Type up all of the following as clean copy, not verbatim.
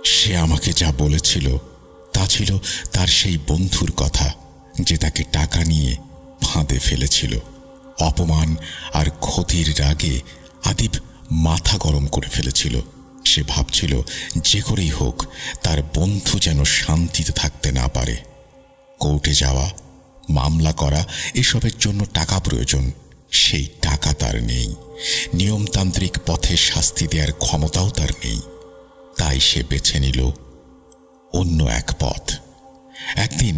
সে আমাকে যা বলেছিল তা ছিল তার সেই বন্ধুর কথা, যে তাকে টাকা নিয়ে ফাঁদে ফেলেছিল। অপমান আর ক্ষতির রাগে আদিব মাথা গরম করে ফেলেছিল। সে ভাবছিল যে করেই হোক তার বন্ধু যেন শান্তিতে থাকতে না পারে। কোর্টে যাওয়া, মামলা করা, এসবের জন্য টাকা প্রয়োজন। সেই টাকা তার নেই। নিয়মতান্ত্রিক পথে শাস্তি দেওয়ার ক্ষমতাও তার নেই। তাই সে বেছে নিল অন্য এক পথ। একদিন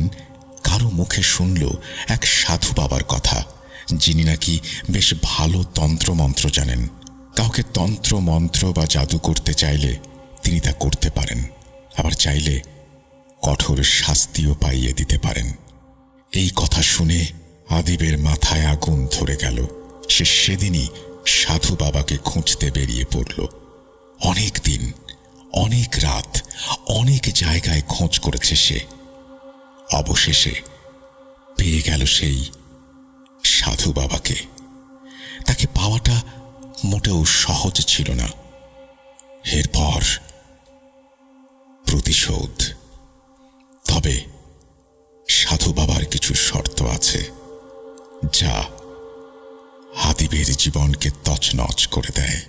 কারো মুখে শুনল এক সাধু বাবার কথা, যিনি নাকি বেশ ভালো তন্ত্রমন্ত্র জানেন। কাউকে তন্ত্র মন্ত্র বা জাদু করতে চাইলে তিনি তা করতে পারেন, আবার চাইলে কঠোর শাস্তিও পাইয়ে দিতে পারেন। এই কথা শুনে আদিবের মাথায় আগুন ধরে গেল। সে সেদিনই সাধু বাবাকে খুঁজতে বেরিয়ে পড়ল। অনেক দিন, অনেক রাত, অনেক জায়গায় খোঁজ করেছে সে। অবশেষে পেয়ে গেল সেই সাধু বাবাকে। তাকে পাওয়াটা মোটেও সহজ ছিল না। এরপর প্রতিশোধ। তবে সাধু বাবার কিছু শর্ত আছে, যা আদিবের জীবনকে তছনছ করে দেয়।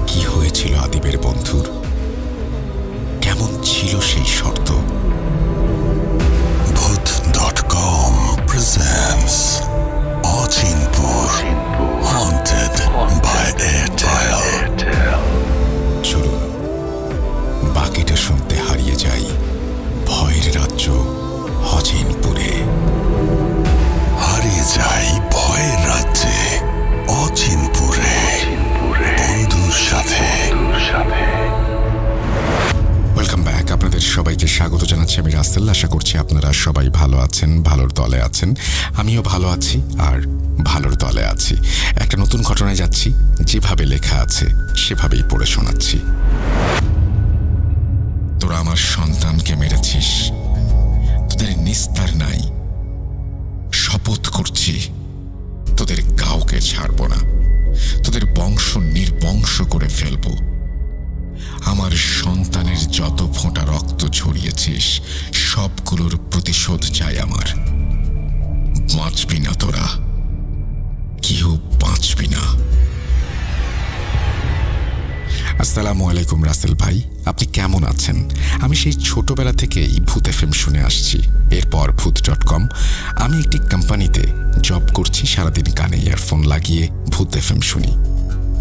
কি হয়েছিল আদিবের বন্ধুর? কেমন ছিল সেই শর্ত? Bhoot.com presents Achinpur Haunted by Airtel. চলুন বাকিটা শুনতে হারিয়ে যাই ভয়ের রাজ্য অচিনপুরে। হারিয়ে যাই ভয়ের রাজ্যে অচিনপুরে, বন্ধুর সাথে। Welcome back. আপনাদের সবাইকে স্বাগত জানাচ্ছি আমি রাসেল। আশা করছি আপনারা সবাই ভালো আছেন, ভালোর দলে আছেন। আমিও ভালো আছি আর ভালোর দলে আছি। একটা নতুন ঘটনায় যাচ্ছি, যেভাবে লেখা আছে সেভাবেই পড়ে শোনাচ্ছি। তোরা আমার সন্তানকে মেরেছিস, তোদের নিস্তার নাই। শপথ করছি তোদের কাউকে ছাড়ব না, তোদের বংশ নির্বংশ করে ফেলব। আমার সন্তানের যত ফোঁটা রক্ত ঝরিয়েছিস সবগুলোর প্রতিশোধ চাই আমার। বাঁচবি না তোরা, কেউ বাঁচবি না। আসসালামু আলাইকুম রাসেল ভাই, আপনি কেমন আছেন? আমি সেই ছোটবেলা থেকেই ভূত এফএম শুনে আসছি, এরপর Bhoot.com। আমি একটি কোম্পানিতে জব করছি, সারাদিন কানে ইয়ারফোন লাগিয়ে ভূত এফএম শুনি।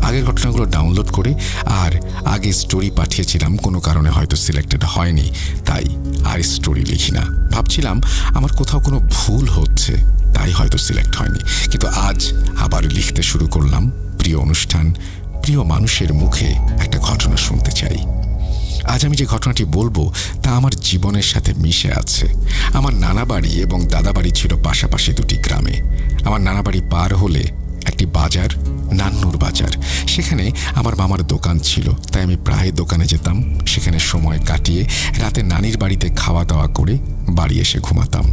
আগের ঘটনাগুলো ডাউনলোড করে আর আগে স্টোরি পাঠিয়েছিলাম, কোনো কারণে হয়তো সিলেক্টেড হয়নি, তাই আর স্টোরি লিখি না। ভাবছিলাম আমার কোথাও কোনো ভুল হচ্ছে, তাই হয়তো সিলেক্ট হয়নি। কিন্তু আজ আবার লিখতে শুরু করলাম। প্রিয় অনুষ্ঠান, প্রিয় মানুষের মুখে একটা ঘটনা শুনতে চাই। আজ আমি যে ঘটনাটি বলবো তা আমার জীবনের সাথে মিশে আছে। আমার নানা বাড়ি এবং দাদা বাড়ি ছিল পাশাপাশি দুটি গ্রামে। আমার নানা বাড়ি পার হলে একটি বাজার, নান্নুর বাজার। সেখানে আমার মামার দোকান ছিল, তাই আমি প্রায় দোকানে যেতাম। সেখানে সময় কাটিয়ে রাতে নানির বাড়িতে খাওয়া দাওয়া করে বাড়ি এসে ঘুমাতাম।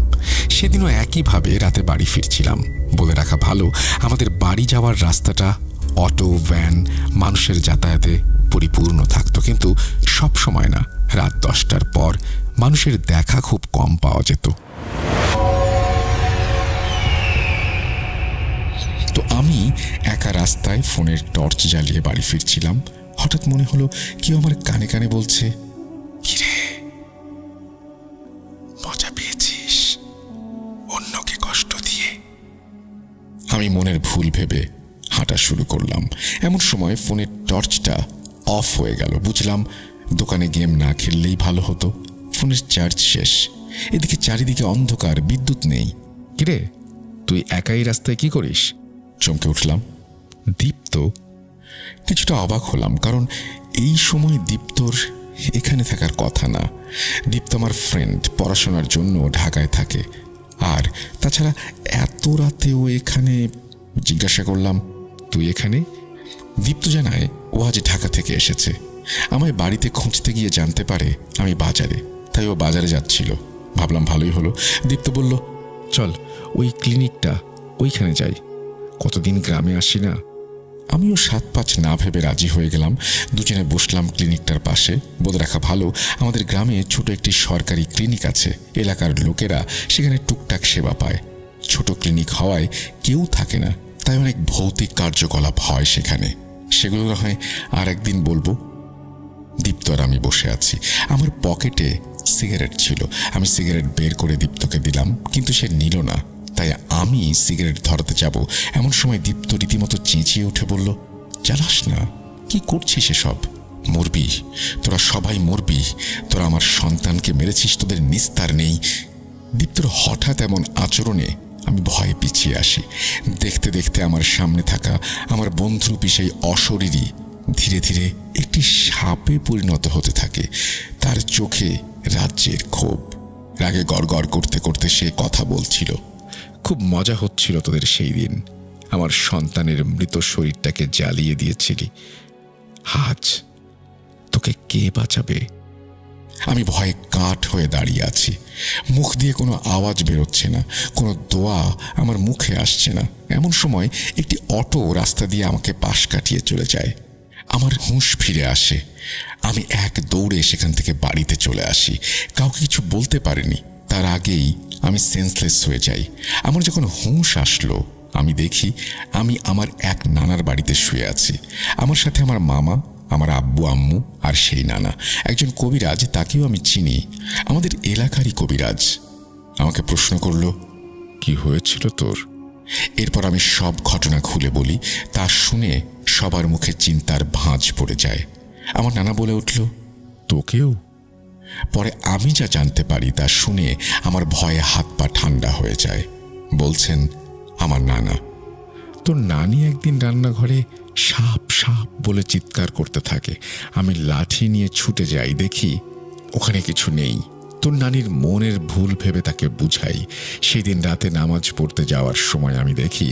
সেদিনও একইভাবে রাতে বাড়ি ফিরছিলাম। বলে রাখা ভালো, আমাদের বাড়ি যাওয়ার রাস্তাটা অটো, ভ্যান, মানুষের যাতায়াতে পরিপূর্ণ থাকতো, কিন্তু সব সময় না। রাত 10টার পর মানুষের দেখা খুব কম পাওয়া যেত। তো আমি একা রাস্তায় ফোনের টর্চ জ্বালিয়ে বাড়ি ফিরছিলাম। হঠাৎ মনে হলো কেউ আমার কানে কানে বলছে, কিরে মজা পেয়েছিস অন্যকে কষ্ট দিয়ে? আমি মনের ভুল ভেবে হাঁটা শুরু করলাম। এমন সময় ফোনের টর্চটা অফ হয়ে গেল। বুঝলাম দোকানে গেম না খেললেই ভালো হতো। ফোনের চার্জ শেষ। এদিকে চারিদিকে অন্ধকার, বিদ্যুৎ নেই। কিরে তুই একাই রাস্তায় কি করিস? চমকে উঠলাম। দীপ্ত। কিছুটা অবাক হলাম, কারণ এই সময় দীপ্তর এখানে থাকার কথা না। দীপ্ত আমার ফ্রেন্ড, পড়াশোনার জন্য ঢাকায় থাকে। আর তাছাড়া এত রাতেও এখানে। জিজ্ঞাসা করলাম, তুই এখানে? দীপ্ত জানায় ও আজ ঢাকা থেকে এসেছে। আমায় বাড়িতে খুঁজতে গিয়ে জানতে পারে আমি বাজারে, তাই ও বাজারে যাচ্ছিল। ভাবলাম ভালোই হলো। দীপ্ত বলল, চল ওই ক্লিনিকটা, ওইখানে যাই। কতদিন গ্রামে আসি না। আমিও 7-5 না ভেবে রাজি হয়ে গেলাম। দুজনে বসলাম ক্লিনিকটার পাশে। বলে রাখা ভালো, আমাদের গ্রামে ছোট একটি সরকারি ক্লিনিক আছে। এলাকার লোকেরা সেখানে টুকটাক সেবা পায়। ছোট ক্লিনিক হওয়ায় কেউ থাকে না, তাই অনেক ভৌতিক কার্যকলাপ হয় সেখানে। সেগুলো না হয় আর একদিন বলবো। দীপ্ত আর আমি বসে আছি। আমার পকেটে সিগারেট ছিল। আমি সিগারেট বের করে দীপ্তকে দিলাম, কিন্তু সে নিল না। তাই আমি সিগারেট ধরাতে যাব, এমন সময় দীপ্ত রীতিমতো চেঁচিয়ে উঠে বলল, জ্বালাস না, কি করছিস এসব? মরবি, তোরা সবাই মরবি। তোরা আমার সন্তানকে মেরেছিস, তোদের নিস্তার নেই। দীপ্তর হঠাৎ এমন আচরণে আমি ভয়ে পিছিয়ে আসি। দেখতে দেখতে আমার সামনে থাকা আমার বন্ধুরূপী সেই অশরীরী ধীরে ধীরে একটি সাপে পরিণত হতে থাকে। তার চোখে রাজ্যের ক্ষোভ। রাগে গড়গড় করতে করতে সে কথা বলছিল, খুব মজা হচ্ছিল তোদের সেই দিন। আমার সন্তানের মৃত শরীরটাকে জ্বালিয়ে দিয়েছিলি, আজ তোকে কে বাঁচাবে? আমি ভয়ে কাঠ হয়ে দাঁড়িয়ে আছি। মুখ দিয়ে কোনো আওয়াজ বেরোচ্ছে না, কোনো দোয়া আমার মুখে আসছে না। এমন সময় একটি অটো রাস্তা দিয়ে আমাকে পাশ কাটিয়ে চলে যায়। আমার হুঁশ ফিরে আসে। আমি এক দৌড়ে সেখান থেকে বাড়িতে চলে আসি। কাউকে কিছু বলতে পারিনি। তার আগেই আমি সেন্সলেস হয়ে যাই। আমার যখন হুঁশ আসলো, আমি দেখি আমি আমার এক নানার বাড়িতে শুয়ে আছি। আমার সাথে আমার মামা, আমার আব্বু আম্মু আর সেই নানা। একজন কবিরাজ, তাকেও আমি চিনি, আমাদের এলাকারই কবিরাজ। আমাকে প্রশ্ন করল, কি হয়েছিল তোর? এরপর আমি সব ঘটনা খুলে বলি। তা শুনে সবার মুখে চিন্তার ভাঁজ পড়ে যায়। আমার নানা বলে উঠল, তোকেও? পরে আমি যা জানতে পারি তা শুনে আমার ভয়ে হাত পা ঠান্ডা হয়ে যায়। বলছেন আমার নানা, তোর নানি একদিন রান্নাঘরে সাপ সাপ বলে চিৎকার করতে থাকে। আমি লাঠি নিয়ে ছুটে যাই, দেখি ওখানে কিছু নেই। তোর নানির মনের ভুল ভেবে তাকে বুঝাই। সেদিন রাতে নামাজ পড়তে যাওয়ার সময় আমি দেখি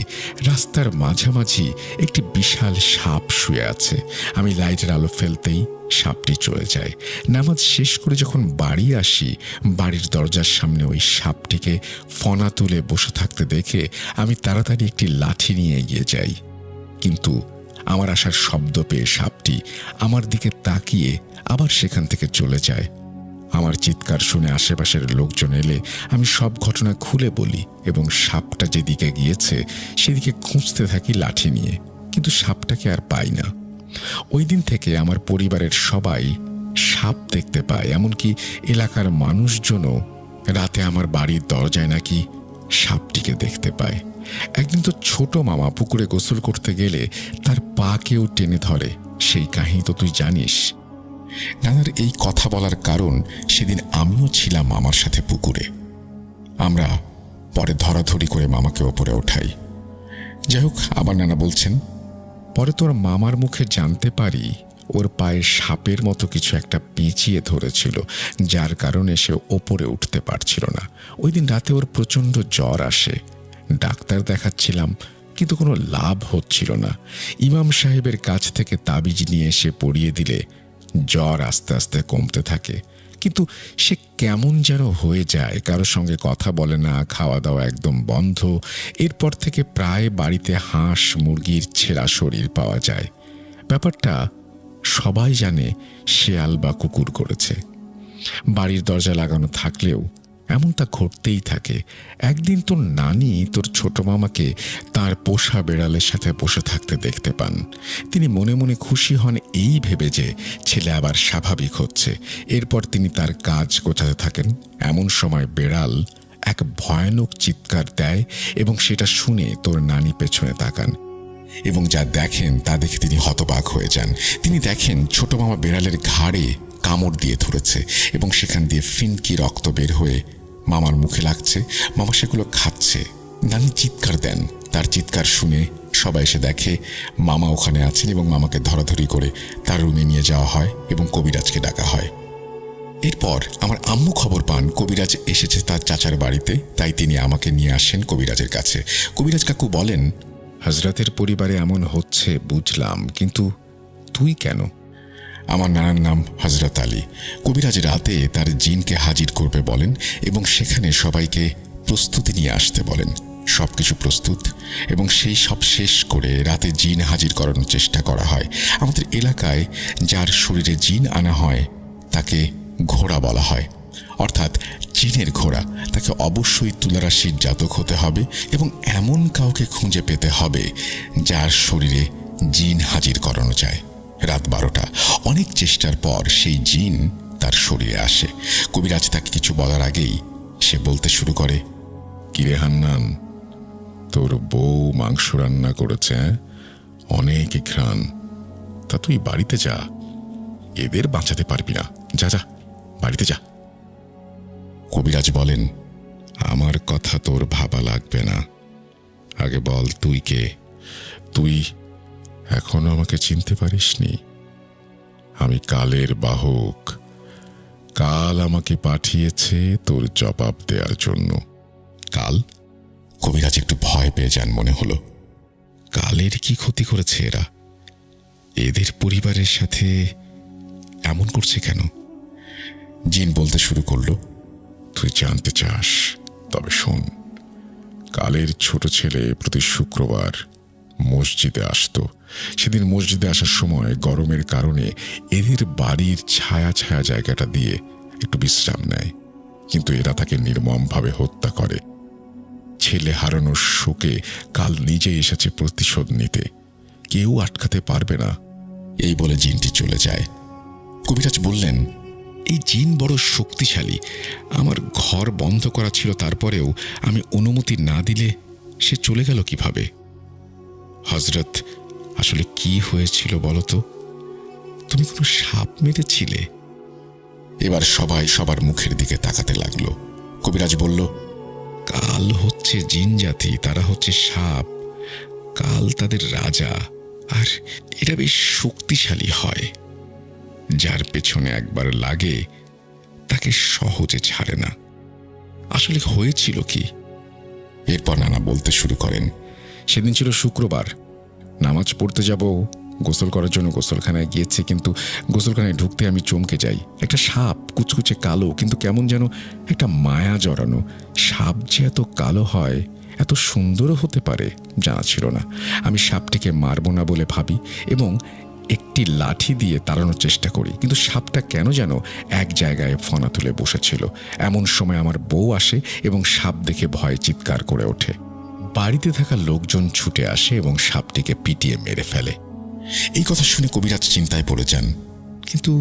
রাস্তার মাঝামাঝি একটি বিশাল সাপ শুয়ে আছে। আমি লাইটের আলো ফেলতেই সাপটি চলে যায়। নামাজ শেষ করে যখন বাড়ি আসি, বাড়ির দরজার সামনে ওই সাপটিকে ফনা তুলে বসে থাকতে দেখে আমি তাড়াতাড়ি একটি লাঠি নিয়ে এগিয়ে যাই। কিন্তু আমার আসার শব্দ পেয়ে সাপটি আমার দিকে তাকিয়ে আবার সেখান থেকে চলে যায়। আমার চিৎকার শুনে আশেপাশের লোকজন এলে আমি সব ঘটনা খুলে বলি এবং সাপটা যেদিকে গিয়েছে সেদিকে খুঁজতে থাকি লাঠি নিয়ে, কিন্তু সাপটাকে আর পাই না। ওই দিন থেকে আমার পরিবারের সবাই সাপ দেখতে পায়, এমনকি এলাকার মানুষজনও রাতে আমার বাড়ির দরজায় নাকি সাপটিকে দেখতে পায়। একদিন তো ছোট মামা পুকুরে গোসল করতে গেলে তার পা কেউ টেনে ধরে, সেই কাহিনী তো তুই জানিস। নানার এই কথা বলার কারণ, সেদিন আমিও ছিলাম মামার সাথে পুকুরে। আমরা পরে ধরাধরি করে মামাকে ওপরে ওঠাই। যাই হোক, আমার নানা বলছেন, পরে তোর মামার মুখে জানতে পারি ওর পায়ে সাপের মতো কিছু একটা পেঁচিয়ে ধরেছিল, যার কারণে সে ওপরে উঠতে পারছিল না। ওই দিন রাতে ওর প্রচণ্ড জ্বর আসে। ডাক্তার দেখাচ্ছিলাম, কিন্তু কোনো লাভ হচ্ছিল না। ইমাম সাহেবের কাছ থেকে তাবিজ নিয়ে এসে পরিয়ে দিলে জ্বর আস্তে আস্তে কমতে থাকে, কিন্তু সে কেমন যেন হয়ে যায়। কারোর সঙ্গে কথা বলে না, খাওয়া দাওয়া একদম বন্ধ। এরপর থেকে প্রায় বাড়িতে হাঁস মুরগির ছেঁড়া শরীর পাওয়া যায়। ব্যাপারটা সবাই জানে শেয়াল বা কুকুর করেছে। বাড়ির দরজা লাগানো থাকলেও এমনটা ঘটতেই থাকে। একদিন তোর নানি তোর ছোট মামাকে তার পোষা বেড়ালের সাথে বসে থাকতে দেখতে পান। তিনি মনে মনে খুশি হন এই ভেবে যে ছেলে আবার স্বাভাবিক হচ্ছে। এরপর তিনি তার কাজ গোছাতে থাকেন। এমন সময় বেড়াল এক ভয়ানক চিৎকার দেয় এবং সেটা শুনে তোর নানি পেছনে তাকান এবং যা দেখেন তা দেখে তিনি হতবাক হয়ে যান। তিনি দেখেন ছোট মামা বেড়ালের ঘাড়ে কামড় দিয়ে ধরেছে এবং সেখান দিয়ে ফিনকি রক্ত বের হয়ে মামার মুখে লাগছে। মামা সেগুলো খাচ্ছে। নানি চিৎকার দেন। তার চিৎকার শুনে সবাই এসে দেখে মামা ওখানে আছেন এবং মামাকে ধরাধরি করে তার রুমে নিয়ে যাওয়া হয় এবং কবিরাজকে ডাকা হয়। এরপর আমার আম্মু খবর পান কবিরাজ এসেছে তার চাচার বাড়িতে, তাই তিনি আমাকে নিয়ে আসেন কবিরাজের কাছে। কবিরাজ কাকু বলেন, হজরতের পরিবারে এমন হচ্ছে বুঝলাম, কিন্তু তুই কেন? আমার নানার নাম হজরত আলী। কবিরাজ রাতে তার জিনকে হাজির করবে বলেন এবং সেখানে সবাইকে প্রস্তুতি নিয়ে আসতে বলেন। সবকিছু প্রস্তুত এবং সেই সব শেষ করে রাতে জিন হাজির করানোর চেষ্টা করা হয়। আমাদের এলাকায় যার শরীরে জিন আনা হয় তাকে ঘোড়া বলা হয়, অর্থাৎ জিনের ঘোড়া। তাকে অবশ্যই তুলারাশির জাতক হতে হবে এবং এমন কাউকে খুঁজে পেতে হবে যার শরীরে জিন হাজির করানো যায়। রাত 12টা, অনেক চেষ্টার পর সেই জিন তার শরীরে আসে। কবিরাজ তাকে কিছু বলার আগেই সে বলতে শুরু করে, কিরে হান্নান, তোর বউ মাংস রান্না করেছে, অনেক ঘ্রাণ। তা তুই বাড়িতে যা, এদের বাঁচাতে পারবি না। যা যা, বাড়িতে যা। কবিরাজ বলেন, আমার কথা তোর ভাবা লাগবে না, আগে বল তুই কে? তুই এখনো আমাকে চিনতে পারিসনি? আমি কালের বাহক। কাল আমাকে পাঠিয়েছে তোর জবাব দেওয়ার জন্য। কাল? কবিরাজ একটু ভয় পেয়ে যান মনে হলো। কালের কি ক্ষতি করেছে এরা? এদের পরিবারের সাথে এমন করছে কেন? জিন বলতে শুরু করলো, তুই জানতে চাস? তবে শোন, কালের ছোট ছেলে প্রতি শুক্রবার মসজিদে আসতো। সেদিন মসজিদে আসার সময় গরমের কারণে এদের বাড়ির ছায়া ছায়া জায়গাটা দিয়ে একটু বিশ্রাম নেয়, কিন্তু এরা তাকে নির্মমভাবে হত্যা করে। ছেলে হারানোর শোকে কাল নিজে এসেছে প্রতিশোধ নিতে। কেউ আটকাতে পারবে না। এই বলে জিনটি চলে যায়। কবিরাজ বললেন, এই জিন বড় শক্তিশালী। আমার ঘর বন্ধ করা ছিল, তারপরেও আমি অনুমতি না দিলে সে চলে গেল কিভাবে? হযরত, আসলে কি হয়েছিল বলো তো? তুমি কোনো সাপ মেরেছিলে? এবার সবাই সবার মুখের দিকে তাকাতে লাগলো। কবিরাজ বলল, কাল হচ্ছে জিন জাতি, তারা হচ্ছে সাপ। কাল তাদের রাজা, আর এরা বেশ শক্তিশালী হয়। যার পেছনে একবার লাগে তাকে সহজে ছাড়ে না। আসলে হয়েছিল কি? এরপর নানা বলতে শুরু করেন, সেদিন ছিল শুক্রবার, নামাজ পড়তে যাব, গোসল করার জন্য গোসলখানায় গিয়েছি, কিন্তু গোসলখানায় ঢুকতে আমি চমকে যাই। একটা সাপ, কুচকুচে কালো, কিন্তু কেমন যেন একটা মায়া জড়ানো। সাপ যে এত কালো হয়, এত সুন্দরও হতে পারে, জানা ছিল না। আমি সাপটিকে মারব না বলে ভাবি এবং একটি লাঠি দিয়ে তাড়ানোর চেষ্টা করি, কিন্তু সাপটা কেন যেন এক জায়গায় ফনা তুলে বসেছিল। এমন সময় আমার বউ আসে এবং সাপ দেখে ভয়ে চিৎকার করে ওঠে। বাড়িতে থাকা লোকজন ছুটে আসে এবং সাপটিকে পিটিয়ে মেরে ফেলে। এই কথা শুনে কবিরাজ চিন্তায় পড়ে যান। কিন্তু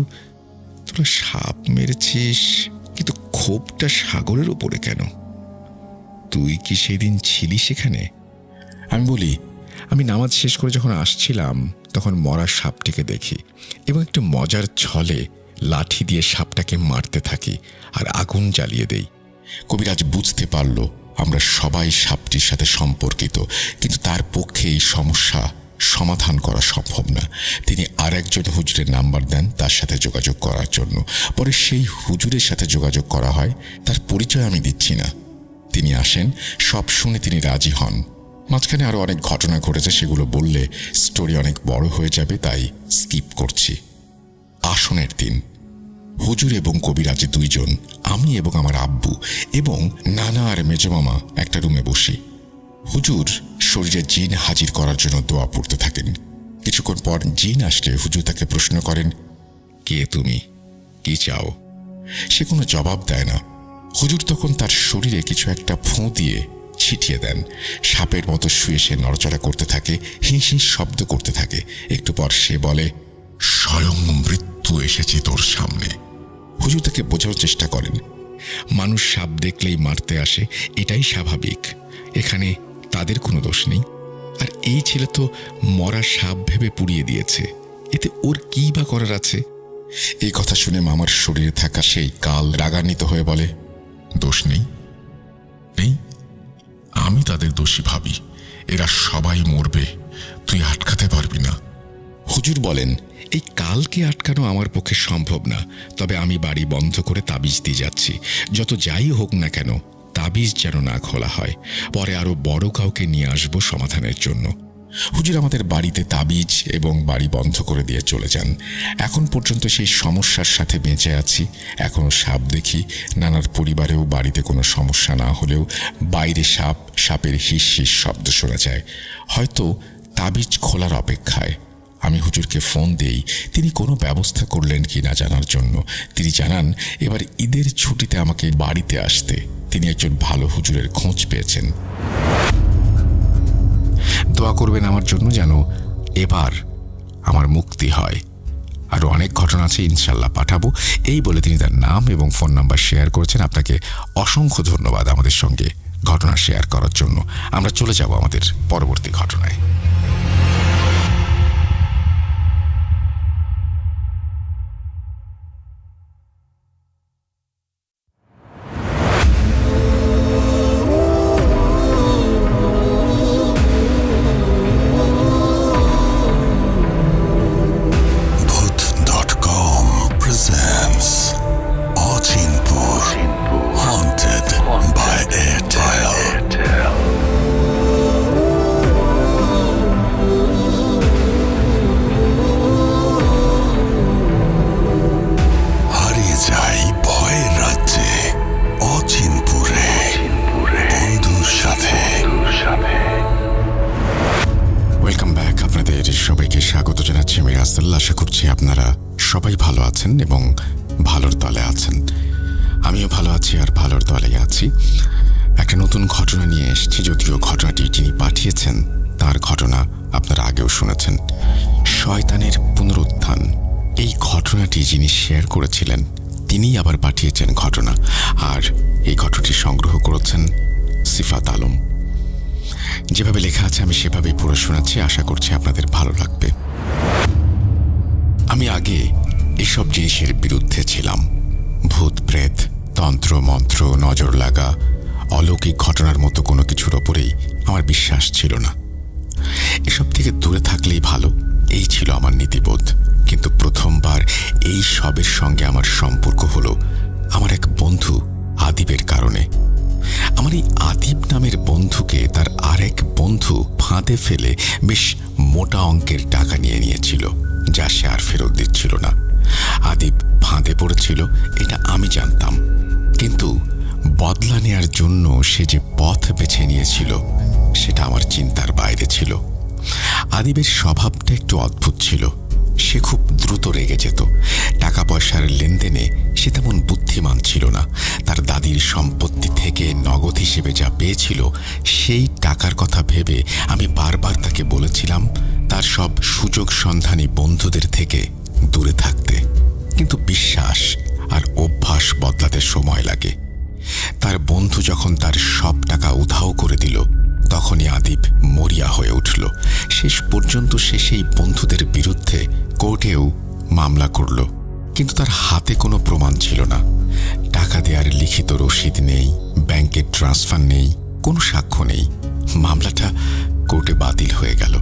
তোরা সাপ মেরেছিস, কিন্তু ক্ষোভটা সাগরের উপরে কেন? তুই কি সেদিন ছিলি সেখানে? আমি বলি, আমি নামাজ শেষ করে যখন আসছিলাম তখন মরা সাপটিকে দেখি এবং একটু মজার ছলে লাঠি দিয়ে সাপটাকে মারতে থাকি আর আগুন জ্বালিয়ে দেই। কবিরাজ বুঝতে পারল আমরা সবাই সাপটির সাথে সম্পর্কিত, কিন্তু তার পক্ষে এই সমস্যা সমাধান করা সম্ভব না। তিনি আর একজন হুজুরের নাম্বার দেন তার সাথে যোগাযোগ করার জন্য। পরে সেই হুজুরের সাথে যোগাযোগ করা হয়। তার পরিচয় আমি দিচ্ছি না। তিনি আসেন, সব শুনে তিনি রাজি হন। মাঝখানে আরো অনেক ঘটনা ঘটেছে, সেগুলো বললে স্টোরি অনেক বড় হয়ে যাবে, তাই স্কিপ করছি। আসনের দিন হুজুর এবং কবিরাজ দুইজন, আমি এবং আমার আব্বু এবং নানা আর মেজমামা একটা রুমে বসি। হুজুর শরীরে জিন হাজির করার জন্য দোয়া পড়তে থাকেন। কিছুক্ষণ পর জিন আসলে হুজুর তাকে প্রশ্ন করেন, কে তুমি, কি চাও? সে কোনো জবাব দেয় না। হুজুর তখন তার শরীরে কিছু একটা ফোঁ দিয়ে ছিটিয়ে দেন। সাপের মতো শুয়ে সে নড়াচড়া করতে থাকে, হিঁ হিঁ শব্দ করতে থাকে। একটু পর সে বলে, স্বয়ং মৃত্যু এসেছে তোর সামনে। হুজুর তাকে বোঝানোর চেষ্টা করেন, মানুষ সাপ দেখলেই মারতে আসে, এটাই স্বাভাবিক, এখানে তাদের কোনো দোষ নেই। আর এই ছেলে তো মরা সাপ ভেবে পুড়িয়ে দিয়েছে, এতে ওর কি বা করার আছে? এই কথা শুনে মামার শরীরে থাকা সেই কাল রাগান্বিত হয়ে বলে, দোষ নেই, নেই, আমি তাদের দোষী ভাবি। এরা সবাই মরবে, তুই আটকাতে পারবি না। হুজুর বলেন, এই কালকে আটকানো আমার পক্ষে সম্ভব না, তবে আমি বাড়ি বন্ধ করে তাবিজ দিয়ে যাচ্ছি। যত যাই হোক না কেন, তাবিজ যেন না খোলা হয়। পরে আরো বড় কাউকে নিয়ে আসবো সমাধানের জন্য। হুজুর আমাদের বাড়িতে তাবিজ এবং বাড়ি বন্ধ করে দিয়ে চলে যান। এখন পর্যন্ত সেই সমস্যার সাথে বেঁচে আছি। এখনও সাপ দেখি। নানার পরিবারেও বাড়িতে কোনো সমস্যা না হলেও বাইরে সাপের হিস হিস শব্দ শোনা যায়। হয়তো তাবিজ খোলার অপেক্ষায়। আমি হুজুরকে ফোন দেই, তিনি কোনো ব্যবস্থা করলেন কি না জানার জন্য। তিনি জানান এবার ঈদের ছুটিতে আমাকে বাড়িতে আসতে। তিনি একজন ভালো হুজুরের খোঁজ পেয়েছেন। দোয়া করবেন আমার জন্য যেন এবার আমার মুক্তি হয়। আরও অনেক ঘটনা আছে, ইনশাল্লাহ পাঠাবো। এই বলে তিনি তার নাম এবং ফোন নাম্বার শেয়ার করেছেন। আপনাকে অসংখ্য ধন্যবাদ আমাদের সঙ্গে ঘটনা শেয়ার করার জন্য। আমরা চলে যাব আমাদের পরবর্তী ঘটনায়। আশা করছি আপনারা সবাই ভালো আছেন এবং ভালোর দলে আছেন। আমিও ভালো আছি আর ভালোর দলে আছি। একটা নতুন ঘটনা নিয়ে এসেছি, যদিও ঘটনাটি যিনি পাঠিয়েছেন তার ঘটনা আপনারা আগেও শুনেছেন। শয়তানের পুনরুত্থান, এই ঘটনাটি যিনি শেয়ার করেছিলেন তিনিই আবার পাঠিয়েছেন ঘটনা, আর এই ঘটনাটি সংগ্রহ করেছেন সিফাত আলম। যেভাবে লেখা আছে আমি সেভাবেই পড়ে শোনাচ্ছি, আশা করছি আপনাদের ভালো লাগবে। আমি আগে এসব জিনিসের বিরুদ্ধে ছিলাম। ভূত প্রেত, তন্ত্র মন্ত্র, নজর লাগা, অলৌকিক ঘটনার মতো কোনো কিছুর ওপরেই আমার বিশ্বাস ছিল না। এসব থেকে দূরে থাকলেই ভালো, এই ছিল আমার নীতিবোধ। কিন্তু প্রথমবার এই সবের সঙ্গে আমার সম্পর্ক হলো আমার এক বন্ধু আদিবের কারণে। আমার এই আদিব নামের বন্ধুকে তার আরেক বন্ধু ফাঁদে ফেলে বেশ মোটা অঙ্কের টাকা নিয়েছিল, যা সে আর ফেরত দিচ্ছিল না। আদিব ফাঁদে পড়েছিল এটা আমি জানতাম, কিন্তু বদলা নেয়ার জন্য সে যে পথ বেছে নিয়েছিল সেটা আমার চিন্তার বাইরে ছিল। আদিবের স্বভাবটা একটু অদ্ভুত ছিল। সে খুব দ্রুত রেগে যেত। টাকা পয়সার লেনদেনে সে তেমন বুদ্ধিমান ছিল না। তার দাদির সম্পত্তি থেকে নগদ হিসেবে যা পেয়েছিল সেই টাকার কথা ভেবে আমি বারবার তাকে বলেছিলাম তার সব সুযোগ সন্ধানী বন্ধুদের থেকে দূরে থাকতে, কিন্তু বিশ্বাস আর অভ্যাস বদলাতে সময় লাগে। তার বন্ধু যখন তার সব টাকা উধাও করে দিল তখনই আদিব মরিয়া হয়ে উঠল। শেষ পর্যন্ত সে সেই বন্ধুদের বিরুদ্ধে কোর্টেও মামলা করল, কিন্তু তার হাতে কোনো প্রমাণ ছিল না। টাকা দেওয়ার লিখিত রসিদ নেই, ব্যাংকের ট্রান্সফার নেই, কোনো সাক্ষ্য নেই। মামলাটা কোর্টে বাতিল হয়ে গেল।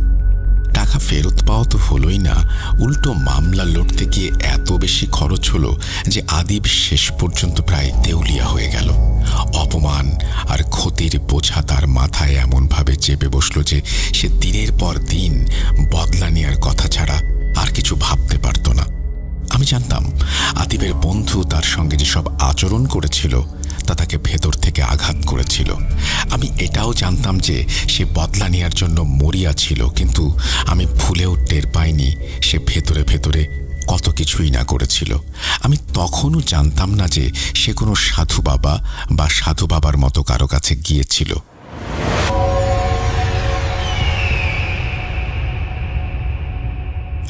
টাকা ফেরত পাওয়া তো হলোই না, উল্টো মামলা লড়তে গিয়ে এত বেশি খরচ হলো যে আদিব শেষ পর্যন্ত প্রায় দেউলিয়া হয়ে গেল। অপমান আর ক্ষতির বোঝা তার মাথায় এমনভাবে চেপে বসল যে সে দিনের পর দিন বদলা নেওয়ার কথা ছাড়া আর কিছু ভাবতে পারত না। আমি জানতাম আদিবের বন্ধু তার সঙ্গে যেসব আচরণ করেছিল তা তাকে ভেতর থেকে আঘাত করেছিল। আমি এটাও জানতাম যে সে বদলা নেওয়ার জন্য মরিয়া ছিল, কিন্তু আমি ভুলেও টের পাইনি সে ভেতরে ভেতরে কত কিছুই না করেছিল। আমি তখনও জানতাম না যে সে কোনো সাধু বাবা বা সাধু বাবার মতো কারো কাছে গিয়েছিল।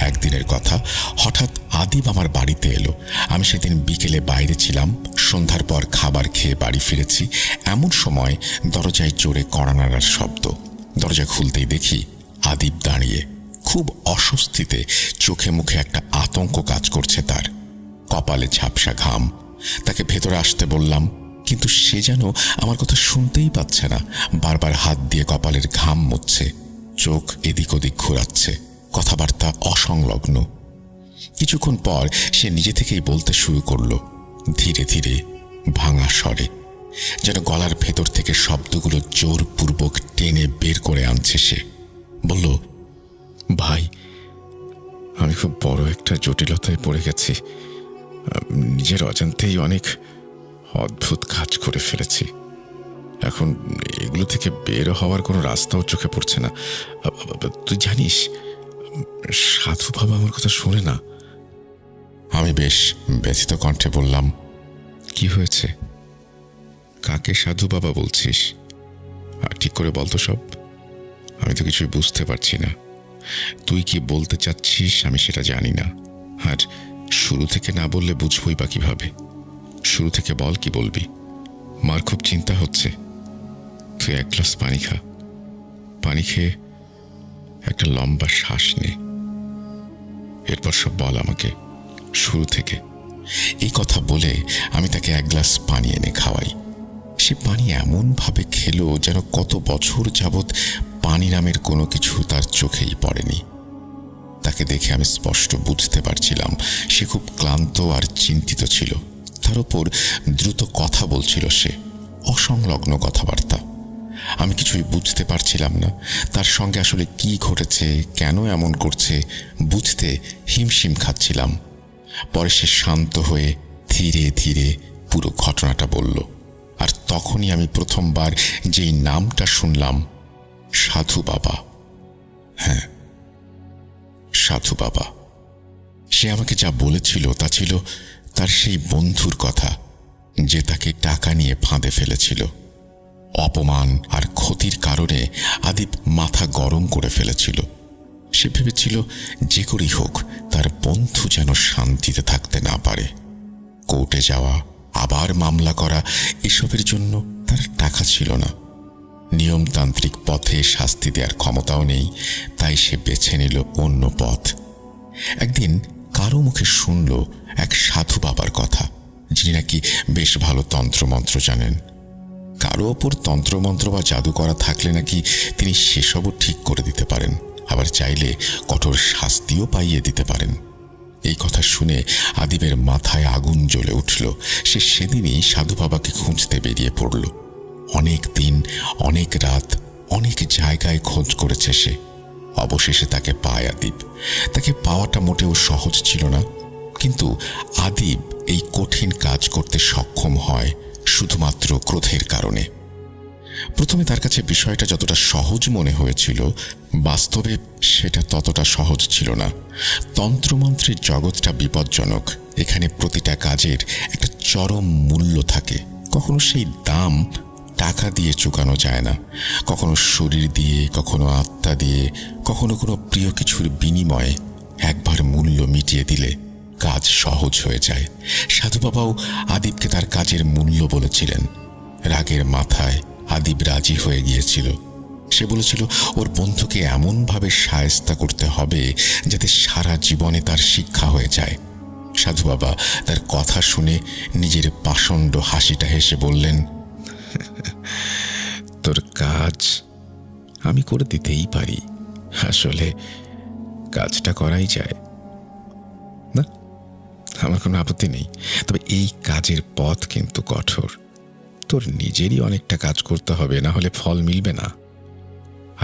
একদিনের কথা, হঠাৎ আদিব আমার বাড়িতে এলো। আমি সেদিন বিকেলে বাইরে ছিলাম। সন্ধ্যার পর খাবার খেয়ে বাড়ি ফিরেছি। এমন সময় দরজায় জোরে কড়া নাড়ার শব্দ। দরজা খুলতেই দেখি আদিব দাঁড়িয়ে, খুব অস্বস্তিতে, চোখে মুখে একটা আতঙ্ক কাজ করছে তার। কপালে ঝাপসা ঘাম। তাকে ভেতরে আসতে বললাম, কিন্তু সে যেন আমার কথা শুনতেই পাচ্ছে না। বারবার হাত দিয়ে কপালের ঘাম মুছছে, চোখ এদিক ওদিক ঘোরাচ্ছে, কথাবার্তা অসংলগ্ন। কিছুক্ষণ পর সে নিজে থেকেই বলতে শুরু করলো, ধীরে ধীরে, ভাঙা স্বরে, যেন গলার ভেতর থেকে শব্দগুলো জোরপূর্বক টেনে বের করে আনছে। সে বলল, ভাই, আমি খুব বড় একটা জটিলতায় পড়ে গেছি। নিজের অজান্তেই অনেক অদ্ভুত কাজ করে ফেলেছি। এখন এগুলো থেকে বের হওয়ার কোনো রাস্তাও চোখে পড়ছে না। তুই জানিস, সাধু বাবা আমার কথা শোনে না। আমি বেশ ব্যথিত কণ্ঠে বললাম, কি হয়েছে? কাকে সাধু বাবা বলছিস? আর ঠিক করে বলতো সব। আমি তো কিছুই বুঝতে পারছি না। তুই কি বলতে চাচ্ছিস আমি সেটা জানি না। আর শুরু থেকে না বললে বুঝবই বা কিভাবে? শুরু থেকে বল, কি বলবি? মার খুব চিন্তা হচ্ছে। তুই এক গ্লাস পানি খা। পানি খেয়ে একটা লম্বা শ্বাস নে, এরপর সব বল আমাকে শুরু থেকে। এই কথা বলে আমি তাকে এক গ্লাস পানি এনে খাওয়াই। সে পানি এমনভাবে খেলো যেন কত বছর যাবৎ পানি নামের কোনো কিছু তার চোখেই পড়েনি। তাকে দেখে আমি স্পষ্ট বুঝতে পারছিলাম সে খুব ক্লান্ত আর চিন্তিত ছিল। তার উপর দ্রুত কথা বলছিল সে, অসংলগ্ন কথাবার্তা। আমি কিছুই বুঝতে পারছিলাম না তার সঙ্গে আসলে কি ঘটেছে, কেন এমন করছে, বুঝতে হিমশিম খাচ্ছিলাম। পরে সে শান্ত হয়ে ধীরে ধীরে পুরো ঘটনাটা বলল। আর তখনই আমি প্রথমবার যেই নামটা শুনলাম, সাধু বাবা। হ্যাঁ, সাধু বাবা। সে আমাকে যা বলেছিল তা ছিল তার সেই বন্ধুর কথা, যে তাকে টাকা নিয়ে ফাঁদে ফেলেছিল। অপমান আর ক্ষতির কারণে আদিপ মাথা গরম করে ফেলেছিল। সে ভেবেছিল যে করেই হোক তার বন্ধু যেন শান্তিতে থাকতে না পারে। কোর্টে যাওয়া, আবার মামলা করা, এসবের জন্য তার টাকা ছিল না। নিয়মতান্ত্রিক পথে শাস্তি দেওয়ার ক্ষমতাও নেই, তাই সে বেছে নিল অন্য পথ। একদিন কারো মুখে শুনল এক সাধু বাবার কথা, যিনি নাকি বেশ ভালো তন্ত্রমন্ত্র জানেন। কারো ওপর তন্ত্রমন্ত্র বা জাদু করা থাকলে নাকি তিনি সেসবও ঠিক করে দিতে পারেন, আবার চাইলে কঠোর শাস্তিও পাইয়ে দিতে পারেন। এই কথা শুনে আদিবের মাথায় আগুন জ্বলে উঠল। সে সেদিনই সাধু বাবাকে খুঁজতে বেরিয়ে পড়ল। অনেক দিন, অনেক রাত, অনেক জায়গায় খোঁজ করেছে সে। অবশেষে তাকে পায় আদিব। তাকে পাওয়াটা মোটেও সহজ ছিল না, কিন্তু আদিব এই কঠিন কাজ করতে সক্ষম হয় শুধুমাত্র ক্রোধের কারণে। প্রথমে তার কাছে বিষয়টা যতটা সহজ মনে হয়েছিল, বাস্তবে সেটা ততটা সহজ ছিল না। তন্ত্রমন্ত্রের জগৎটা বিপজ্জনক। এখানে প্রতিটা কাজের একটা চরম মূল্য থাকে। কখনো সেই দাম টাকা দিয়ে চুকানো যায় না, কখনো শরীর দিয়ে, কখনো আত্মা দিয়ে, কখনো কোনো প্রিয় কিছুর বিনিময়ে। একবার মূল্য মিটিয়ে দিলে কাজ সহজ হয়ে যায়। সাধু বাবাও আদিবকে তার কাজের মূল্য বলেছিলেন। রাগের মাথায় আদিব রাজি হয়ে গিয়েছিল। সে বলেছিল ওর বন্ধুকে এমনভাবে শায়েস্তা করতে হবে যাতে সারা জীবনে তার শিক্ষা হয়ে যায়। সাধু বাবা তার কথা শুনে নিজের পাষণ্ড হাসিটা হেসে বললেন, তোর কাজ আমি করে দিতেই পারি। আসলে কাজটা করাই যায় না, আমার কোনো আপত্তি নেই। তবে এই কাজের পথ কিন্তু কঠোর। তোর নিজেরই অনেকটা কাজ করতে হবে, না হলে ফল মিলবে না।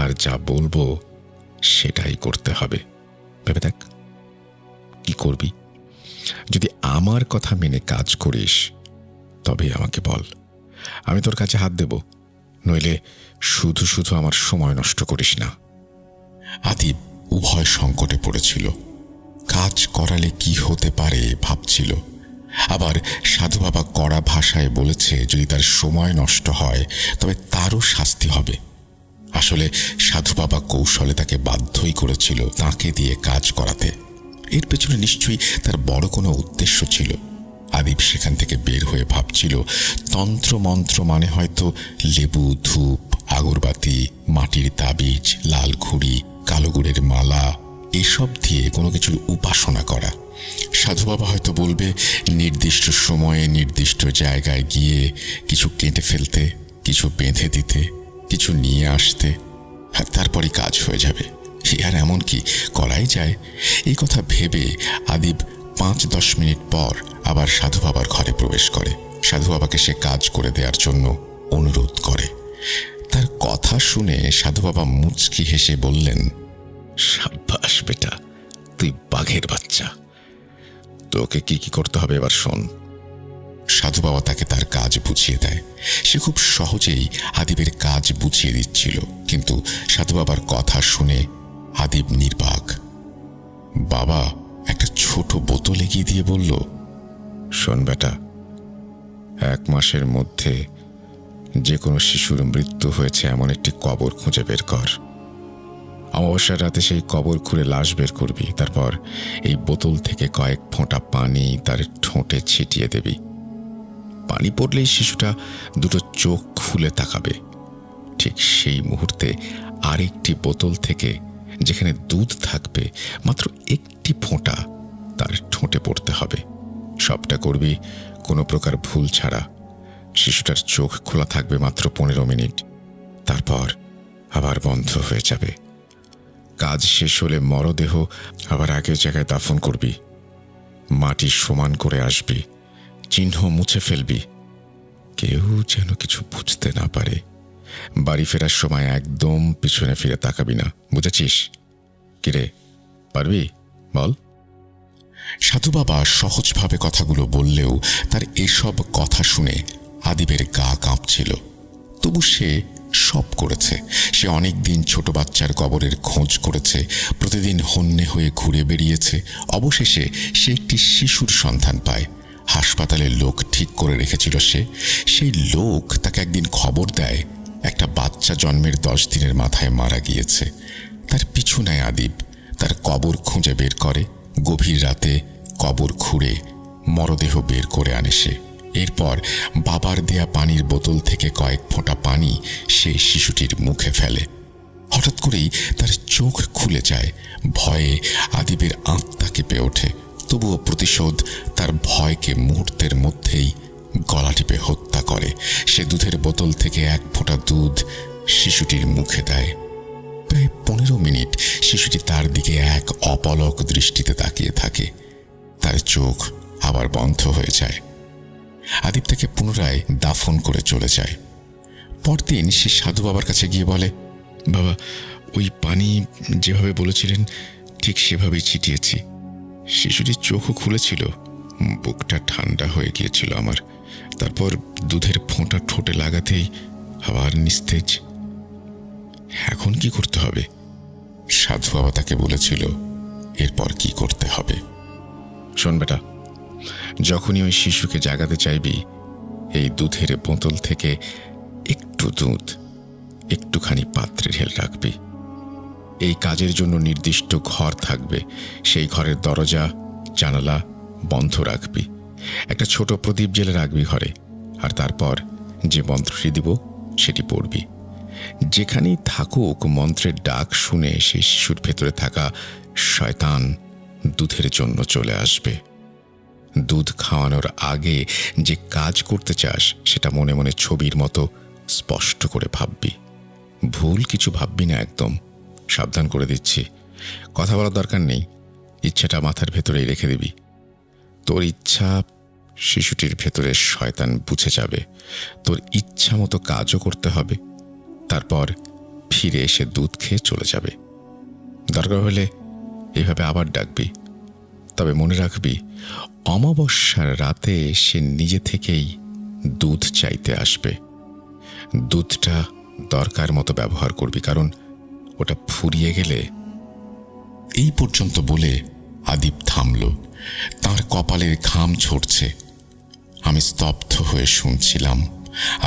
আর যা বলবো সেটাই করতে হবে। ভেবে দেখ কি করবি। যদি আমার কথা মেনে কাজ করিস তবে আমাকে বল, আমি তোর কাছে হাত দেব। নইলে শুধু শুধু আমার সময় নষ্ট করিস না। আদিব উভয় সংকটে পড়েছিল। কাজ করালে কি হতে পারে ভাবছিল, আবার সাধু বাবা কড়া ভাষায় বলেছে যদি তার সময় নষ্ট হয় তবে তারও শাস্তি হবে। আসলে সাধু বাবা কৌশলে তাকে বাধ্যই করেছিল তাকে দিয়ে কাজ করাতে। এর পেছনে নিশ্চয়ই তার বড় কোনো উদ্দেশ্য ছিল। আদিব সেখান থেকে বের হয়ে ভাবছিল তন্ত্রমন্ত্র মানে হয়তো লেবু, ধূপ, আগরবাতি, মাটির তাবিজ, লাল ঘুড়ি, কালো গুড়ের মালা, এসব দিয়ে কোনো কিছুর উপাসনা করা। সাধু বাবা হয়তো বলবে নির্দিষ্ট সময়ে নির্দিষ্ট জায়গায় গিয়ে কিছু কেটে ফেলতে, কিছু বেঁধে দিতে, কিছু নিয়ে আসতে, আর তারপরই কাজ হয়ে যাবে। আর এমন কি করাই যায়। এই কথা ভেবে আদিব 5-10 মিনিট পর আবার সাধু বাবার ঘরে প্রবেশ করে। সাধু বাবাকে সে কাজ করে দেওয়ার জন্য অনুরোধ করে। তার কথা শুনে সাধু বাবা মুচকি হেসে বললেন, সাব্বাস বেটা, তুই বাঘের বাচ্চা। তোকে কি কি করতে হবে এবার শোন। সাধু বাবা তাকে তার কাজ বুঝিয়ে দেয়। সে খুব সহজেই আদিবের কাজ বুঝিয়ে দিচ্ছিল, কিন্তু সাধু বাবার কথা শুনে আদিব নির্বাক। বাবা একটা ছোট বোতল এগিয়ে দিয়ে বলল, শোন বেটা, 1 মাসের মধ্যে যে কোনো শিশুর মৃত্যু হয়েছে এমন একটি কবর খুঁজে বের কর। অমাবস্যার রাতে সেই কবর খুঁড়ে লাশ বের করবি। তারপর এই বোতল থেকে কয়েক ফোঁটা পানি তার ঠোঁটে ছিটিয়ে দিবি। পানি পড়লেই শিশুটা দুটো চোখ খুলে তাকাবে। ঠিক সেই মুহূর্তে আরেকটি বোতল থেকে, যেখানে দুধ থাকবে, মাত্র একটি ফোঁটা তার ঠোঁটে পড়তে হবে। সবটা করবি কোনো প্রকার ভুল ছাড়া। শিশুটার চোখ খোলা থাকবে মাত্র 15 মিনিট, তারপর আবার বন্ধ হয়ে যাবে। কাজ শেষ হলে মরদেহ আবার আগের জায়গায় দাফন করবি। মাটি সমান করে আসবি, চিহ্ন মুছে ফেলবি, কেউ যেন কিছু বুঝতে না পারে। বাড়ি ফেরার সময় একদম পিছনে ফিরে তাকাবি না, বুঝেছিস? কিরে, পারবি? বল। সাধু বাবা সহজভাবে কথাগুলো বললেও তার এসব কথা শুনে আদিবের গা কাঁপছিল। তবু সে সব করেছে। সে অনেক দিন ছোট বাচ্চার কবরের খোঁজ করেছে, প্রতিদিন হন্যে হয়ে ঘুরে বেরিয়েছে। অবশেষে সে একটি শিশুর সন্ধান পায়। হাসপাতালে লোক ঠিক করে রেখেছিল সে। সেই লোক তাকে একদিন খবর দেয় একটা বাচ্চা জন্মের 10 দিনের মাথায় মারা গিয়েছে। তার পিছু নেয় আদিব, তার কবর খুঁজে বের করে। গভীর রাতে কবর খুঁড়ে মরদেহ বের করে আনে সে। এরপর বাবার দেয়া পানির বোতল থেকে কয়েক ফোঁটা পানি সেই শিশুটির মুখে ফেলে। হঠাৎ করেই তার চোখ খুলে যায়। ভয়ে আদিবের আত্মা কেঁপে ওঠে। তবুও প্রতিশোধ তার ভয়কে মুহূর্তের মধ্যেই গলা টিপে হত্যা করে। সে দুধের বোতল থেকে 1 ফোঁটা দুধ শিশুটির মুখে দেয়। প্রায় 15 মিনিট শিশুটি তার দিকে এক অপলক দৃষ্টিতে তাকিয়ে থাকে। তার চোখ আবার বন্ধ হয়ে যায়। আদিব তাকে পুনরায় দাফন করে চলে যায়। পরদিন সে সাধু বাবার কাছে গিয়ে বলে, বাবা, ওই পানি যেভাবে বলেছিলেন ঠিক সেভাবেই ছিটিয়েছি। শিশুটির চোখও খুলেছিল, বুকটা ঠান্ডা হয়ে গিয়েছিল আমার। তারপর দুধের ফোঁটা ঠোঁটে লাগাতেই আবার নিস্তেজ। এখন কি করতে হবে? সাধু বাবা তাকে বলেছিল এরপর কি করতে হবে। শোন বেটা, যখনই ওই শিশুকে জাগাতে চাইবি, এই দুধের বোতল থেকে একটু দুধ একটুখানি পাত্রে ঢেলে রাখবি। এই কাজের জন্য নির্দিষ্ট ঘর থাকবে। সেই ঘরের দরজা জানালা বন্ধ রাখবি। একটা ছোট প্রদীপ জ্বেলে রাখবি ঘরে। আর তারপর যে মন্ত্রটি দিব সেটি পড়বি। যেখানেই থাকুক, মন্ত্রের ডাক শুনে সেই শিশুর ভেতরে থাকা শয়তান দুধের জন্য চলে আসবে। দুধ খাওয়ানোর আগে যে কাজ করতে চাস সেটা মনে মনে ছবির মতো স্পষ্ট করে ভাববি। ভুল কিছু ভাববি না একদম, সাবধান করে দিচ্ছি। কথা বলার দরকার নেই, ইচ্ছাটা মাথার ভেতরেই রেখে দিবি। তোর ইচ্ছা শিশুটির ভেতরে শয়তান বুঝে যাবে। তোর ইচ্ছা মতো কাজও করতে হবে। তারপর ফিরে এসে দুধ খেয়ে চলে যাবে। দরকার হলে এইভাবে আবার ডাকবি। তবে মনে রাখবি, অমাবস্যার রাতে সে নিজে থেকেই দুধ চাইতে আসবে। দুধটা দরকার মতো ব্যবহার করবি, কারণ ওটা ফুরিয়ে গেলে। এই পর্যন্ত বলে আদিব থামল। তার কপালের ঘাম ঝরছে। আমি স্তব্ধ হয়ে শুনছিলাম।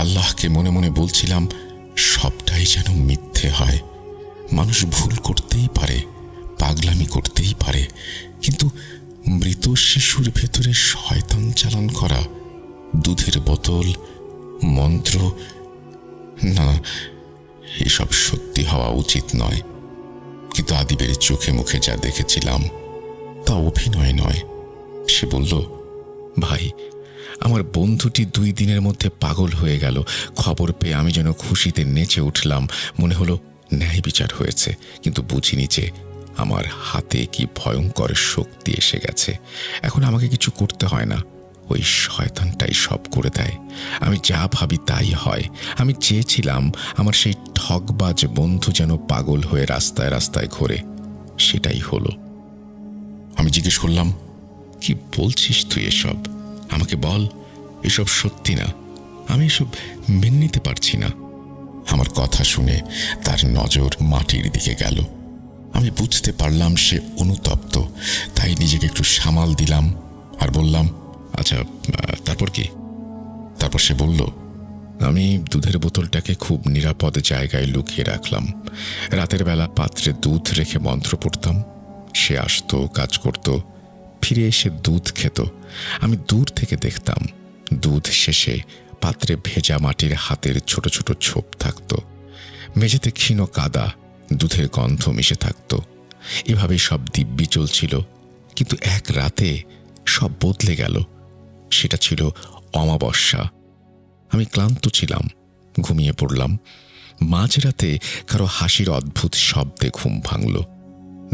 আল্লাহকে মনে মনে বলছিলাম, সবটাই যেন মিথ্যে হয়। মানুষ ভুল করতেই পারে, পাগলামি করতেই পারে, কিন্তু মৃত শিশুর ভেতরে শয়তান চালান করা, দুধের বোতল, মন্ত্র, না, এসব সত্যি হওয়া উচিত নয়। কিন্তু আদিবের চোখে মুখে যা দেখেছিলাম তা অভিনয় নয়। সে বলল, ভাই, আমার বন্ধুটি 2 দিনের মধ্যে পাগল হয়ে গেল। খবর পেয়ে আমি যেন খুশিতে নেচে উঠলাম। মনে হলো ন্যায় বিচার হয়েছে, কিন্তু বুঝিনি যে আমার হাতে কি ভয়ঙ্কর শক্তি এসে গেছে। এখন আমাকে কিছু করতে হয় না, ওই শয়তানটাই সব করে দেয়। আমি যা ভাবি তাই হয়। আমি চেয়েছিলাম আমার সেই ঠকবাজ বন্ধু যেন পাগল হয়ে রাস্তায় রাস্তায় ঘোরে, সেটাই হলো। আমি জিজ্ঞেস করলাম, কি বলছিস তুই এসব? আমাকে বল, এসব সত্যি না। আমি এসব মেনে নিতে পারছি না। আমার কথা শুনে তার নজর মাটির দিকে গেল। আমি বুঝতে পারলাম সে অনুতপ্ত, তাই নিজেকে একটু সামাল দিলাম আর বললাম, আচ্ছা, তারপর কি? তারপর সে বলল, আমি দুধের বোতলটাকে খুব নিরাপদ জায়গায় লুকিয়ে রাখলাম। রাতের বেলা পাত্রে দুধ রেখে মন্ত্র পড়তাম। সে আসতো, কাজ করত, ফিরে এসে দুধ খেত। আমি দূর থেকে দেখতাম। দুধ শেষে পাত্রে ভেজা মাটির হাতের ছোট ছোট ছোপ থাকত। মেঝেতে ক্ষীণ কাদা, দুধের গন্ধ মিশে থাকত। এভাবেই সব দিব্যি চলছিল। কিন্তু এক রাতে সব বদলে গেল। সেটা ছিল অমাবস্যা। আমি ক্লান্ত ছিলাম, ঘুমিয়ে পড়লাম। মাঝরাতে কারো হাসির অদ্ভুত শব্দে ঘুম ভাঙল।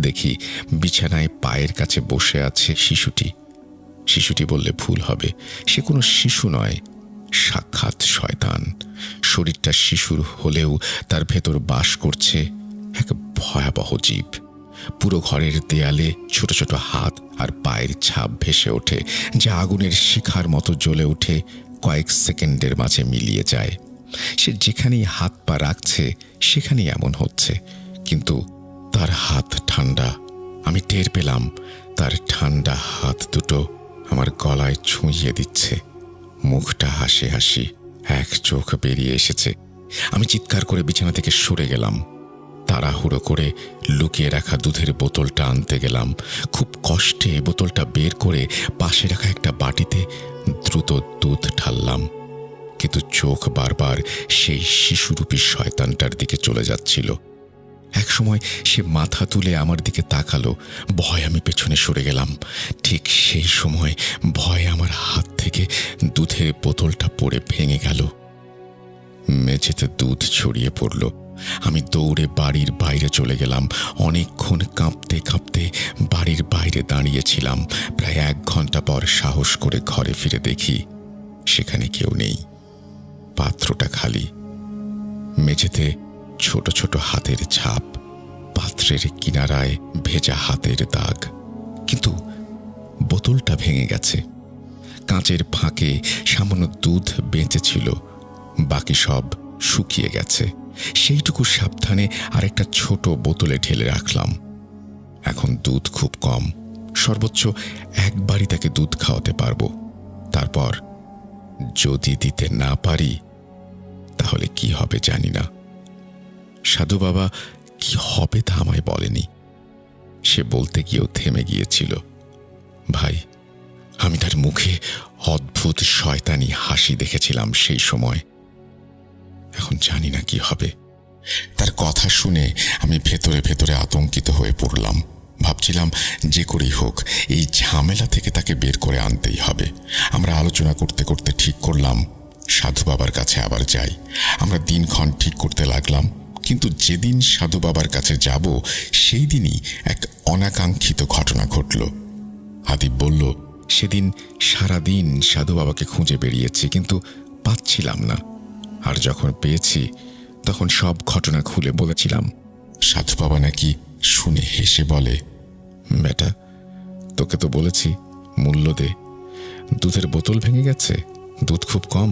দেখি বিছানায় পায়ের কাছে বসে আছে শিশুটি। শিশুটি বললে ভুল হবে, সে কোনো শিশু নয়, সাক্ষাৎ শয়তান। শরীরটা শিশুর হলেও তার ভেতর বাস করছে এক ভয়াবহ জীব। পুরো ঘরের দেয়ালে ছোট ছোট হাত আর পায়ের ছাপ ভেসে ওঠে, যা আগুনের শিখার মতো জ্বলে উঠে কয়েক সেকেন্ডের মাঝে মিলিয়ে যায়। সে যেখানেই হাত পা রাখছে সেখানেই এমন হচ্ছে। কিন্তু তার হাত ঠান্ডা। আমি টের পেলাম তার ঠান্ডা হাত দুটো আমার গলায় ছুঁইয়ে দিচ্ছে। মুখটা হাসি হাসি, এক চোখ বেরিয়ে এসেছে। আমি চিৎকার করে বিছানা থেকে সরে গেলাম। তাড়াহুড়ো করে লুকিয়ে রাখা দুধের বোতলটা আনতে গেলাম। খুব কষ্টে বোতলটা বের করে পাশে রাখা একটা বাটিতে দ্রুত দুধ ঢাললাম। কিন্তু চোখ বারবার সেই শিশুরূপী শয়তানটার দিকে চলে যাচ্ছিল। একসময় সে মাথা তুলে আমার দিকে তাকালো। ভয় আমি পেছনে সরে গেলাম। ঠিক সেই সময় ভয়ে আমার হাত থেকে দুধের বোতলটা পড়ে ভেঙে গেল। মেঝেতে দুধ ছড়িয়ে পড়ল। আমি দৌড়ে বাড়ির বাইরে চলে গেলাম। অনেকক্ষণ কাঁপতে কাঁপতে বাড়ির বাইরে দাঁড়িয়েছিলাম। প্রায় 1 ঘন্টা পর সাহস করে ঘরে ফিরে দেখি সেখানে কেউ নেই। পাত্রটা খালি। মেঝেতে ছোট ছোট হাতের ছাপ, পাত্রের কিনারায় ভেজা হাতের দাগ। কিন্তু বোতলটা ভেঙে গেছে। কাঁচের ফাঁকে সামান্য দুধ বেঁচে ছিল, বাকি সব শুকিয়ে গেছে। সেইটুকু সাবধানে আরেকটা ছোট বোতলে ঢেলে রাখলাম। এখন দুধ খুব কম, সর্বোচ্চ একবারই তাকে দুধ খাওয়াতে পারবো। তারপর যদি দিতে না পারি তাহলে কি হবে জানি না। সাধু বাবা কি হবে তা আমায় বলেনি। সে বলতে গিয়েও থেমে গিয়েছিল। ভাই, আমি তার মুখে অদ্ভুত শয়তানি হাসি দেখেছিলাম সেই সময়। এখন জানি না কি হবে। তার কথা শুনে আমি ভেতরে ভেতরে আতঙ্কিত হয়ে পড়লাম। ভাবছিলাম যে করেই হোক এই ঝামেলা থেকে তাকে বের করে আনতেই হবে। আমরা আলোচনা করতে করতে ঠিক করলাম সাধু বাবার কাছে আবার যাই। আমরা দিনক্ষণ ঠিক করতে লাগলাম। কিন্তু যেদিন সাধু বাবার কাছে যাব সেই দিনই এক অনাকাঙ্ক্ষিত ঘটনা ঘটল। আদিব বলল, সেদিন সারাদিন সাধু বাবাকে খুঁজে বেরিয়েছি, কিন্তু পাচ্ছিলাম না। আর যখন পেয়েছি তখন সব ঘটনা খুলে বলেছিলাম। সাধু বাবা নাকি শুনে হেসে বলে, বেটা, তোকে তো বলেছি মূল্য দে। দুধের বোতল ভেঙে গেছে, দুধ খুব কম,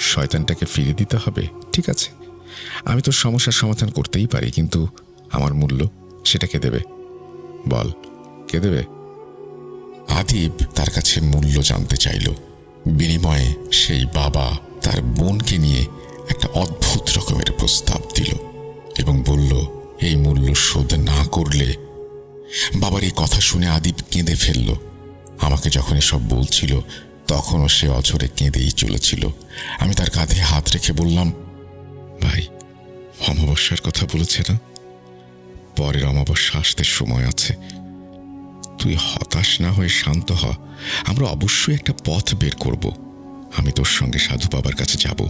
শয়তানটাকে ফিরে দিতে হবে। ঠিক আছে, আমি তোর সমস্যার সমাধান করতেই পারি, কিন্তু আমার মূল্য সেটা কে দেবে? বল, কে দেবে? আদিব তার কাছে মূল্য জানতে চাইল। বিনিময়ে সেই বাবা তার বোনকে নিয়ে একটা অদ্ভুত রকমের প্রস্তাব দিল এবং বলল, এই মূল্য শোধ না করলে। বাবার এই কথা শুনে আদিব কেঁদে ফেলল। আমাকে যখন এসব বলছিল তখনও সে অঝরে কেঁদেই চলেছিল। আমি তার কাঁধে হাত রেখে বললাম, ভাই, অমাবস্যার কথা বলেছে না? পরের অমাবস্যা আসতে সময় আছে। তুই হতাশ না হয়ে শান্ত হ। আমরা অবশ্যই একটা পথ বের করব। আমি তোর সঙ্গে সাধু বাবার কাছে যাব।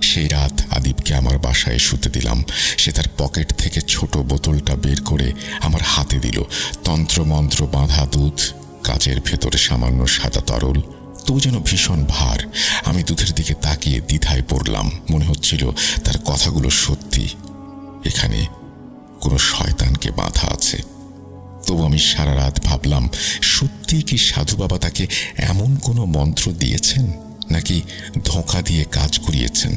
সেই রাত আদিবকে আমার বাসায় শুতে দিলাম। সে তার পকেট থেকে ছোট বোতলটা বের করে আমার হাতে দিল। তন্ত্রমন্ত্র বাঁধা দুধ, কাচের ভেতরে সামান্য সাদা তরল, তবু যেন ভীষণ ভার। আমি দুধের দিকে তাকিয়ে দ্বিধায় পড়লাম। মনে হচ্ছিল তার কথাগুলো সত্যি। এখানে কোনো শয়তানকে বাঁধা আছে। তবু আমি সারা রাত ভাবলাম, সত্যি কি সাধু বাবা তাকে এমন কোনো মন্ত্র দিয়েছেন, নাকি ধোঁকা দিয়ে কাজ করিয়েছেন?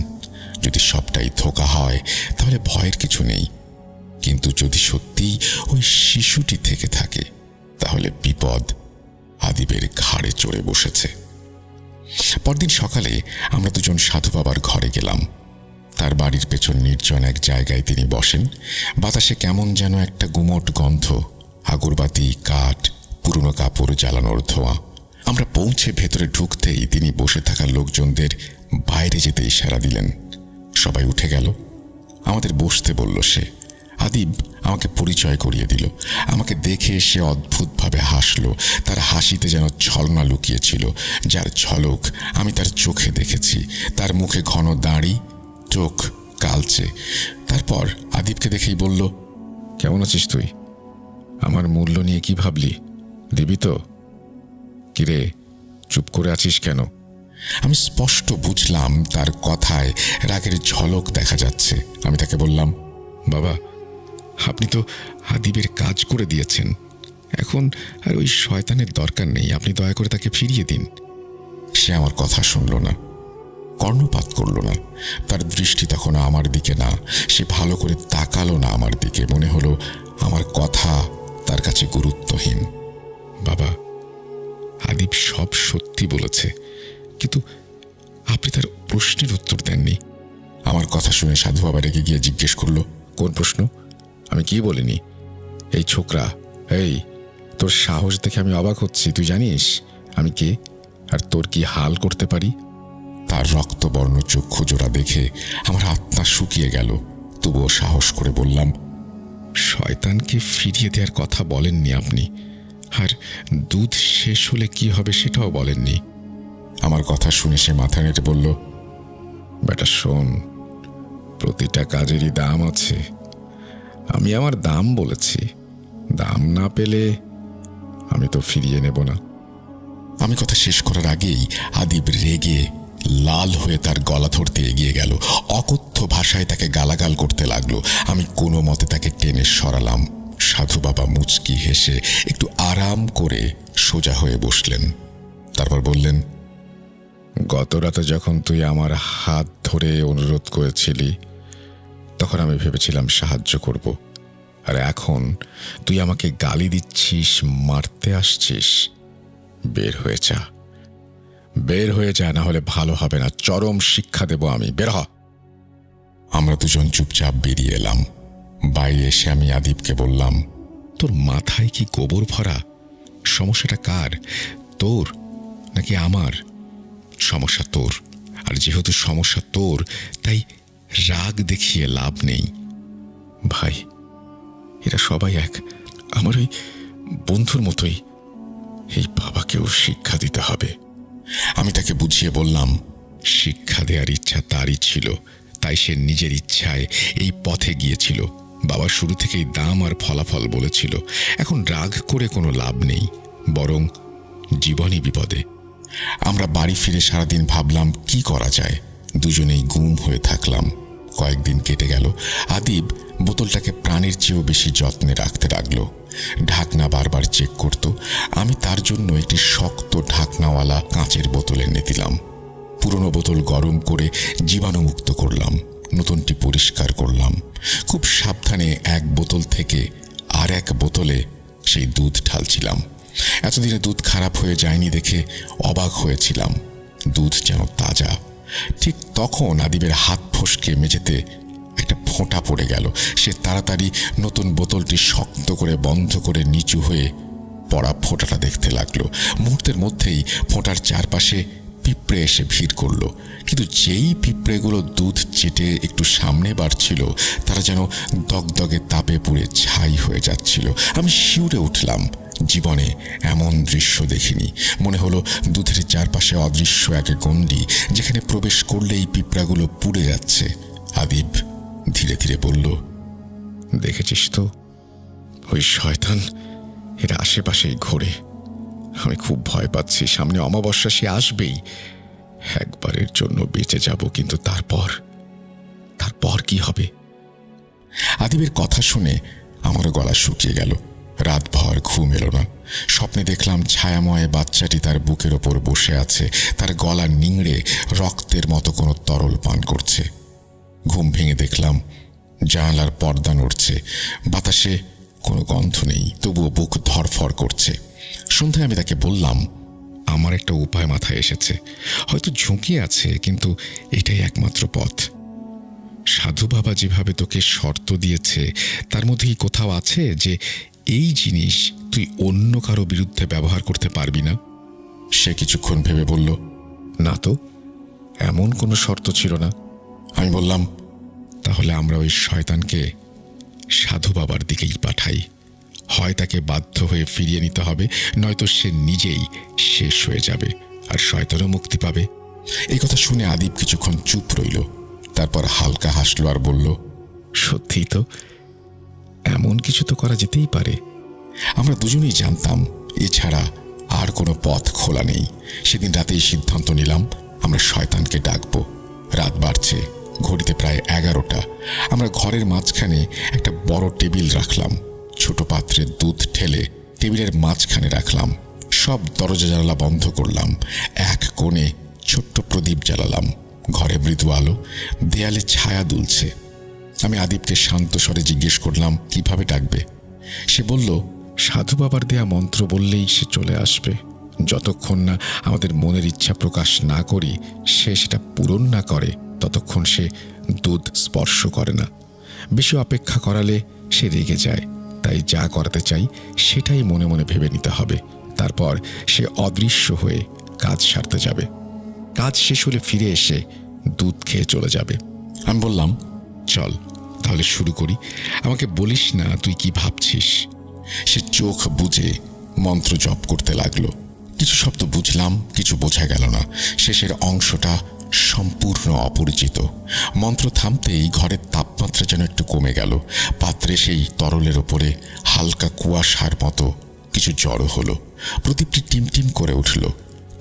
যদি সবটাই ধোঁকা হয় তাহলে ভয়ের কিছু নেই, কিন্তু যদি সত্যিই ওই শিশুটি থেকে থাকে তাহলে বিপদ আদিবের ঘাড়ে চড়ে বসেছে। পরদিন সকালে আমরা দুজন সাধু বাবার ঘরে গেলাম। তার বাড়ির পেছন নির্জন এক জায়গায় তিনি বসেন। বাতাসে কেমন যেন একটা গুমোট গন্ধ, আগরবাতি, কাঠ, পুরনো কাপড় জ্বালানোর ধোঁয়া। আমরা পৌঁছে ভেতরে ঢুকতেই তিনি বসে থাকা লোকজনদের বাইরে যেতে ইশারা দিলেন। সবাই উঠে গেল। আমাদের বসতে বলল সে। আদিব আমাকে পরিচয় করিয়ে দিল। আমাকে দেখে সে অদ্ভুতভাবে হাসল। তার হাসিতে যেন ছলনা লুকিয়েছিল, যার ঝলক আমি তার চোখে দেখেছি। তার মুখে ঘন দাড়ি, চোখ কালচে। তারপর আদিবকে দেখেই বলল, কেমন আছিস তুই? আমার মূল্য নিয়ে কি ভাবলি? দিবি তো? কিরে, চুপ করে আছিস কেন? আমি স্পষ্ট বুঝলাম তার কথায় রাগের ঝলক দেখা যাচ্ছে। আমি তাকে বললাম, বাবা, আপনি তো আদিবের কাজ করে দিয়েছেন, এখন আর ওই শয়তানের দরকার নেই। আপনি দয়া করে তাকে ফিরিয়ে দিন। সে আমার কথা শুনল না, কর্ণপাত করল না। তার দৃষ্টি তখন আমার দিকে না। সে ভালো করে তাকালো না আমার দিকে। মনে হলো আমার কথা তার কাছে গুরুত্বহীন। বাবা, আদিব সব সত্যি বলেছে, কিন্তু আপনি তার প্রশ্নের উত্তর দেননি। আমার কথা শুনে সাধু বাবা রেগে গিয়ে জিজ্ঞেস করলো, কোন প্রশ্ন? আমি কি বলিনি? এই ছোকরা, এই, তোর সাহস দেখে আমি অবাক হচ্ছি। তুই জানিস আমি কে আর তোর কি হাল করতে পারি? তার রক্তবর্ণ চক্ষু জোড়া দেখে আমার আত্মা শুকিয়ে গেল। তবুও সাহস করে বললাম, শয়তানকে ফিরিয়ে দেওয়ার কথা বলেননি আপনি, আর দুধ শেষ হলে কি হবে সেটাও বলেননি। আমার কথা শুনে সে মাথা নেড়ে বলল, বেটা শোন, প্রতিটা কাজেরই দাম আছে। আমি আমার দাম বলেছি, দাম না পেলে আমি তো ফিরিয়ে নেব না। আমি কথা শেষ করার আগেই আদিব রেগে লাল হয়ে তার গলা ধরতে এগিয়ে গেল। অকথ্য ভাষায় তাকে গালাগাল করতে লাগলো। আমি কোনো মতে তাকে টেনে সরালাম। সাধু বাবা মুচকি হেসে একটু আরাম করে সোজা হয়ে বসলেন। তারপর বললেন, গত রাতে যখন তুই আমার হাত ধরে অনুরোধ করেছিলি, তখন আমি ভেবেছিলাম সাহায্য করব, আর এখন তুই আমাকে গালি দিচ্ছিস, মারতে আসছিস। বের হয়ে যা, বের হয়ে যা, না হলে ভালো হবে না। চরম শিক্ষা দেব আমি। বের হ। আমরা দুজন চুপচাপ বেরিয়ে এলাম। বাইরে এসে আমি আদিবকে বললাম, তোর মাথায় কি গোবর ভরা? সমস্যাটা কার, তোর নাকি আমার? সমস্যা তোর, আর যেহেতু সমস্যা তোর, তাই রাগ দেখিয়ে লাভ নেই। ভাই, এরা সবাই এক, আমার ওই বন্ধুর মতোই। এই বাবাকেও শিক্ষা দিতে হবে। আমি তাকে বুঝিয়ে বললাম, শিক্ষা দেওয়ার ইচ্ছা তারই ছিল, তাই সে নিজের ইচ্ছায় এই পথে গিয়েছিল। বাবা শুরু থেকেই দাম আর ফলাফল বলেছিল। এখন রাগ করে কোনো লাভ নেই, বরং জীবনই বিপদে। আমরা বাড়ি ফিরে সারাদিন ভাবলাম কি করা যায়। দুজনেই গুম হয়ে থাকলাম। কয়েকদিন কেটে গেল। আদিব বোতলটাকে প্রাণের চেয়েও বেশি যত্নে রাখতে লাগলো। ঢাকনা বারবার চেক করত। আমি তার জন্য একটি শক্ত ঢাকনাওয়ালা কাঁচের বোতল এনে দিলাম। পুরনো বোতল গরম করে জীবাণুমুক্ত করলাম, নতুনটি পরিষ্কার করলাম। খুব সাবধানে এক বোতল থেকে আর এক বোতলে সেই দুধ ঢালছিলাম। এতদিনে দুধ খারাপ হয়ে যায়নি দেখে অবাক হয়েছিলাম। দুধ যেন তাজা। ঠিক তখন আদিবের হাত ফসকে মেঝেতে একটা ফোঁটা পড়ে গেল। সে তাড়াতাড়ি নতুন বোতলটি শক্ত করে বন্ধ করে নিচু হয়ে পড়া ফোঁটাটা দেখতে লাগলো। মুহূর্তের মধ্যেই ফোঁটার চারপাশে পিঁপড়ে এসে ভিড় করলো। কিন্তু যেই পিঁপড়েগুলো দুধ চেটে একটু সামনে বাড়ছিল, তারা যেন দগদগে তাপে পুড়ে ছাই হয়ে যাচ্ছিল। আমি শিউরে উঠলাম। জীবনে এমন দৃশ্য দেখিনি। মনে হলো দুধের চারপাশে অদৃশ্য এক গণ্ডি, যেখানে প্রবেশ করলেই পিঁপড়াগুলো পুড়ে যাচ্ছে। আদিব ধীরে ধীরে বলল, দেখেছিস তো, ওই শয়তান এর আশেপাশেই ঘোরে। আমি খুব ভয় পাচ্ছি। সামনে অমাবস্যা, সে আসবেই। একবারের জন্য বেঁচে যাব, কিন্তু তারপর কি হবে? আদিবের কথা শুনে আমারও গলা শুকিয়ে গেল। রাতভর ঘুম এলো না। স্বপ্নে দেখলাম ছায়াময় বাচ্চাটি তার বুকের ওপর বসে আছে, তার গলা নিংড়ে রক্তের মতো কোনো তরল পান করছে। ঘুম ভেঙে দেখলাম জানালার পর্দা নড়ছে, বাতাসে কোনো গন্ধ নেই, তবুও বুক ধরফর করছে। সন্ধ্যায় আমি তাকে বললাম, আমার একটা উপায় মাথায় এসেছে। হয়তো ঝুঁকি আছে, কিন্তু এটাই একমাত্র পথ। সাধু বাবা যেভাবে তোকে শর্ত দিয়েছে, তার মধ্যে কি কোথাও আছে যে এই জিনিস তুই অন্য কারো বিরুদ্ধে ব্যবহার করতে পারবি না? সে কিছুক্ষণ ভেবে বলল, না তো, এমন কোনো শর্ত ছিল না। আমি বললাম, তাহলে আমরা ওই শয়তানকে সাধু বাবার দিকেই পাঠাই। হয় তাকে বাধ্য হয়ে ফিরিয়ে নিতে হবে, নয়তো সে নিজেই শেষ হয়ে যাবে আর শয়তানও মুক্তি পাবে। এই কথা শুনে আদিব কিছুক্ষণ চুপ রইল, তারপর হালকা হাসলো আর বলল, সত্যিই তো, এমন কিছু তো করা যেতেই পারে। আমরা দুজনেই জানতাম এছাড়া আর কোনো পথ খোলা নেই। সেদিন রাতেই সিদ্ধান্ত নিলাম আমরা শয়তানকে ডাকব। রাত বাড়ছে, ঘড়িতে প্রায় 11টা। আমরা ঘরের মাঝখানে একটা বড় টেবিল রাখলাম, ছোট পাত্রে দুধ ঢেলে টেবিলের মাঝখানে রাখলাম। সব দরজা জানালা বন্ধ করলাম, এক কোণে ছোট্ট প্রদীপ জ্বালালাম। ঘরে মৃদু আলো, দেয়ালে ছায়া দুলছে। আমি আদিবকে শান্ত স্বরে জিজ্ঞেস করলাম, কিভাবে ডাকবে? সে বলল, সাধু বাবার দেয়া মন্ত্র বললেই সে চলে আসবে। যতক্ষণ না আমাদের মনের ইচ্ছা প্রকাশ না করি, সে সেটা পূরণ না করে, ততক্ষণ সে দুধ স্পর্শ করে না। বেশি অপেক্ষা করালে সে রেগে যায়। তাই যা করাতে চাই সেটাই মনে মনে ভেবে নিতে হবে। তারপর সে অদৃশ্য হয়ে কাজ সারতে যাবে। কাজ শেষ হলে ফিরে এসে দুধ খেয়ে চলে যাবে। আমি বললাম, চল তাহলে শুরু করি। আমাকে বলিস না তুই কি ভাবছিস। সে চোখ বুজে মন্ত্র জপ করতে লাগলো। কিছু শব্দ বুঝলাম, কিছু বোঝা গেল না। শেষের অংশটা সম্পূর্ণ অপরিচিত। মন্ত্র থামতেই ঘরের তাপমাত্রা যেন একটু কমে গেল। পাত্রে সেই তরলের ওপরে হালকা কুয়াশার মতো কিছু জড়ো হলো। প্রদীপটি টিমটিম করে উঠল।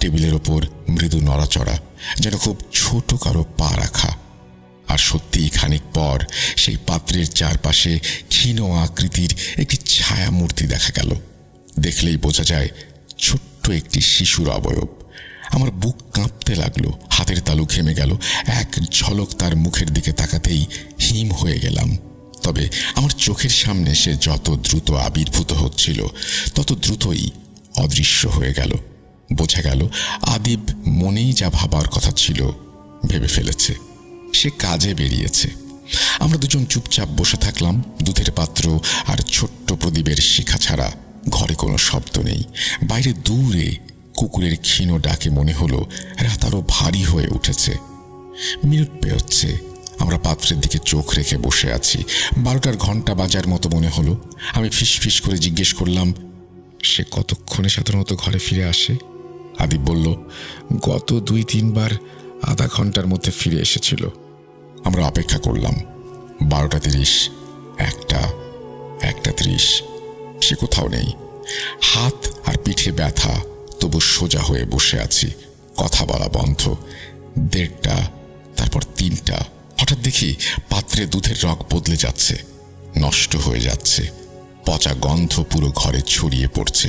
টেবিলের ওপর মৃদু নড়াচড়া, যেন খুব ছোট কারো পা রাখা। আর সত্যিই খানিক পর সেই পাত্রের চারপাশে ক্ষীণ আকৃতির একটি ছায়া মূর্তি দেখা গেল। দেখলেই বোঝা যায় ছোট্ট একটি শিশুর অবয়ব। আমার বুক কাঁপতে লাগলো, হাতের তালু ঘেমে গেল। এক ঝলক তার মুখের দিকে তাকাতেই হিম হয়ে গেলাম। তবে আমার চোখের সামনে সে যত দ্রুত আবির্ভূত হচ্ছিল, তত দ্রুতই অদৃশ্য হয়ে গেল। বোঝা গেল আদিব মনেই যা ভাবার কথা ছিল ভেবে ফেলেছে। সে কাজে বেরিয়েছে। আমরা দুজন চুপচাপ বসে থাকলাম। দুধের পাত্র আর ছোট্ট প্রদীপের শিখা ছাড়া ঘরে কোনো শব্দ নেই। বাইরে দূরে কুকুরের ক্ষীণ ডাকে মনে হলো রাত আরো ভারী হয়ে উঠেছে। মিনিট পেরোচ্ছে। আমরা পাত্রের দিকে চোখ রেখে বসে আছি। 12টার ঘন্টা বাজার মতো মনে হলো। আমি ফিসফিস করে জিজ্ঞেস করলাম, সে কতক্ষণে সাধারণত ঘরে ফিরে আসে? আদিব বলল, গত 2-3 বার আধা ঘন্টার মধ্যে ফিরে এসেছিল। আমরা অপেক্ষা করলাম। 12:30, 1:30, সে কোথাও নেই। হাত আর পিঠে ব্যথা, তবু সোজা হয়ে বসে আছি। কথা বলা বন্ধ। 1:30, তারপর 3টা। হঠাৎ দেখি পাত্রে দুধের রং বদলে যাচ্ছে, নষ্ট হয়ে যাচ্ছে। পচা গন্ধ পুরো ঘরে ছড়িয়ে পড়ছে।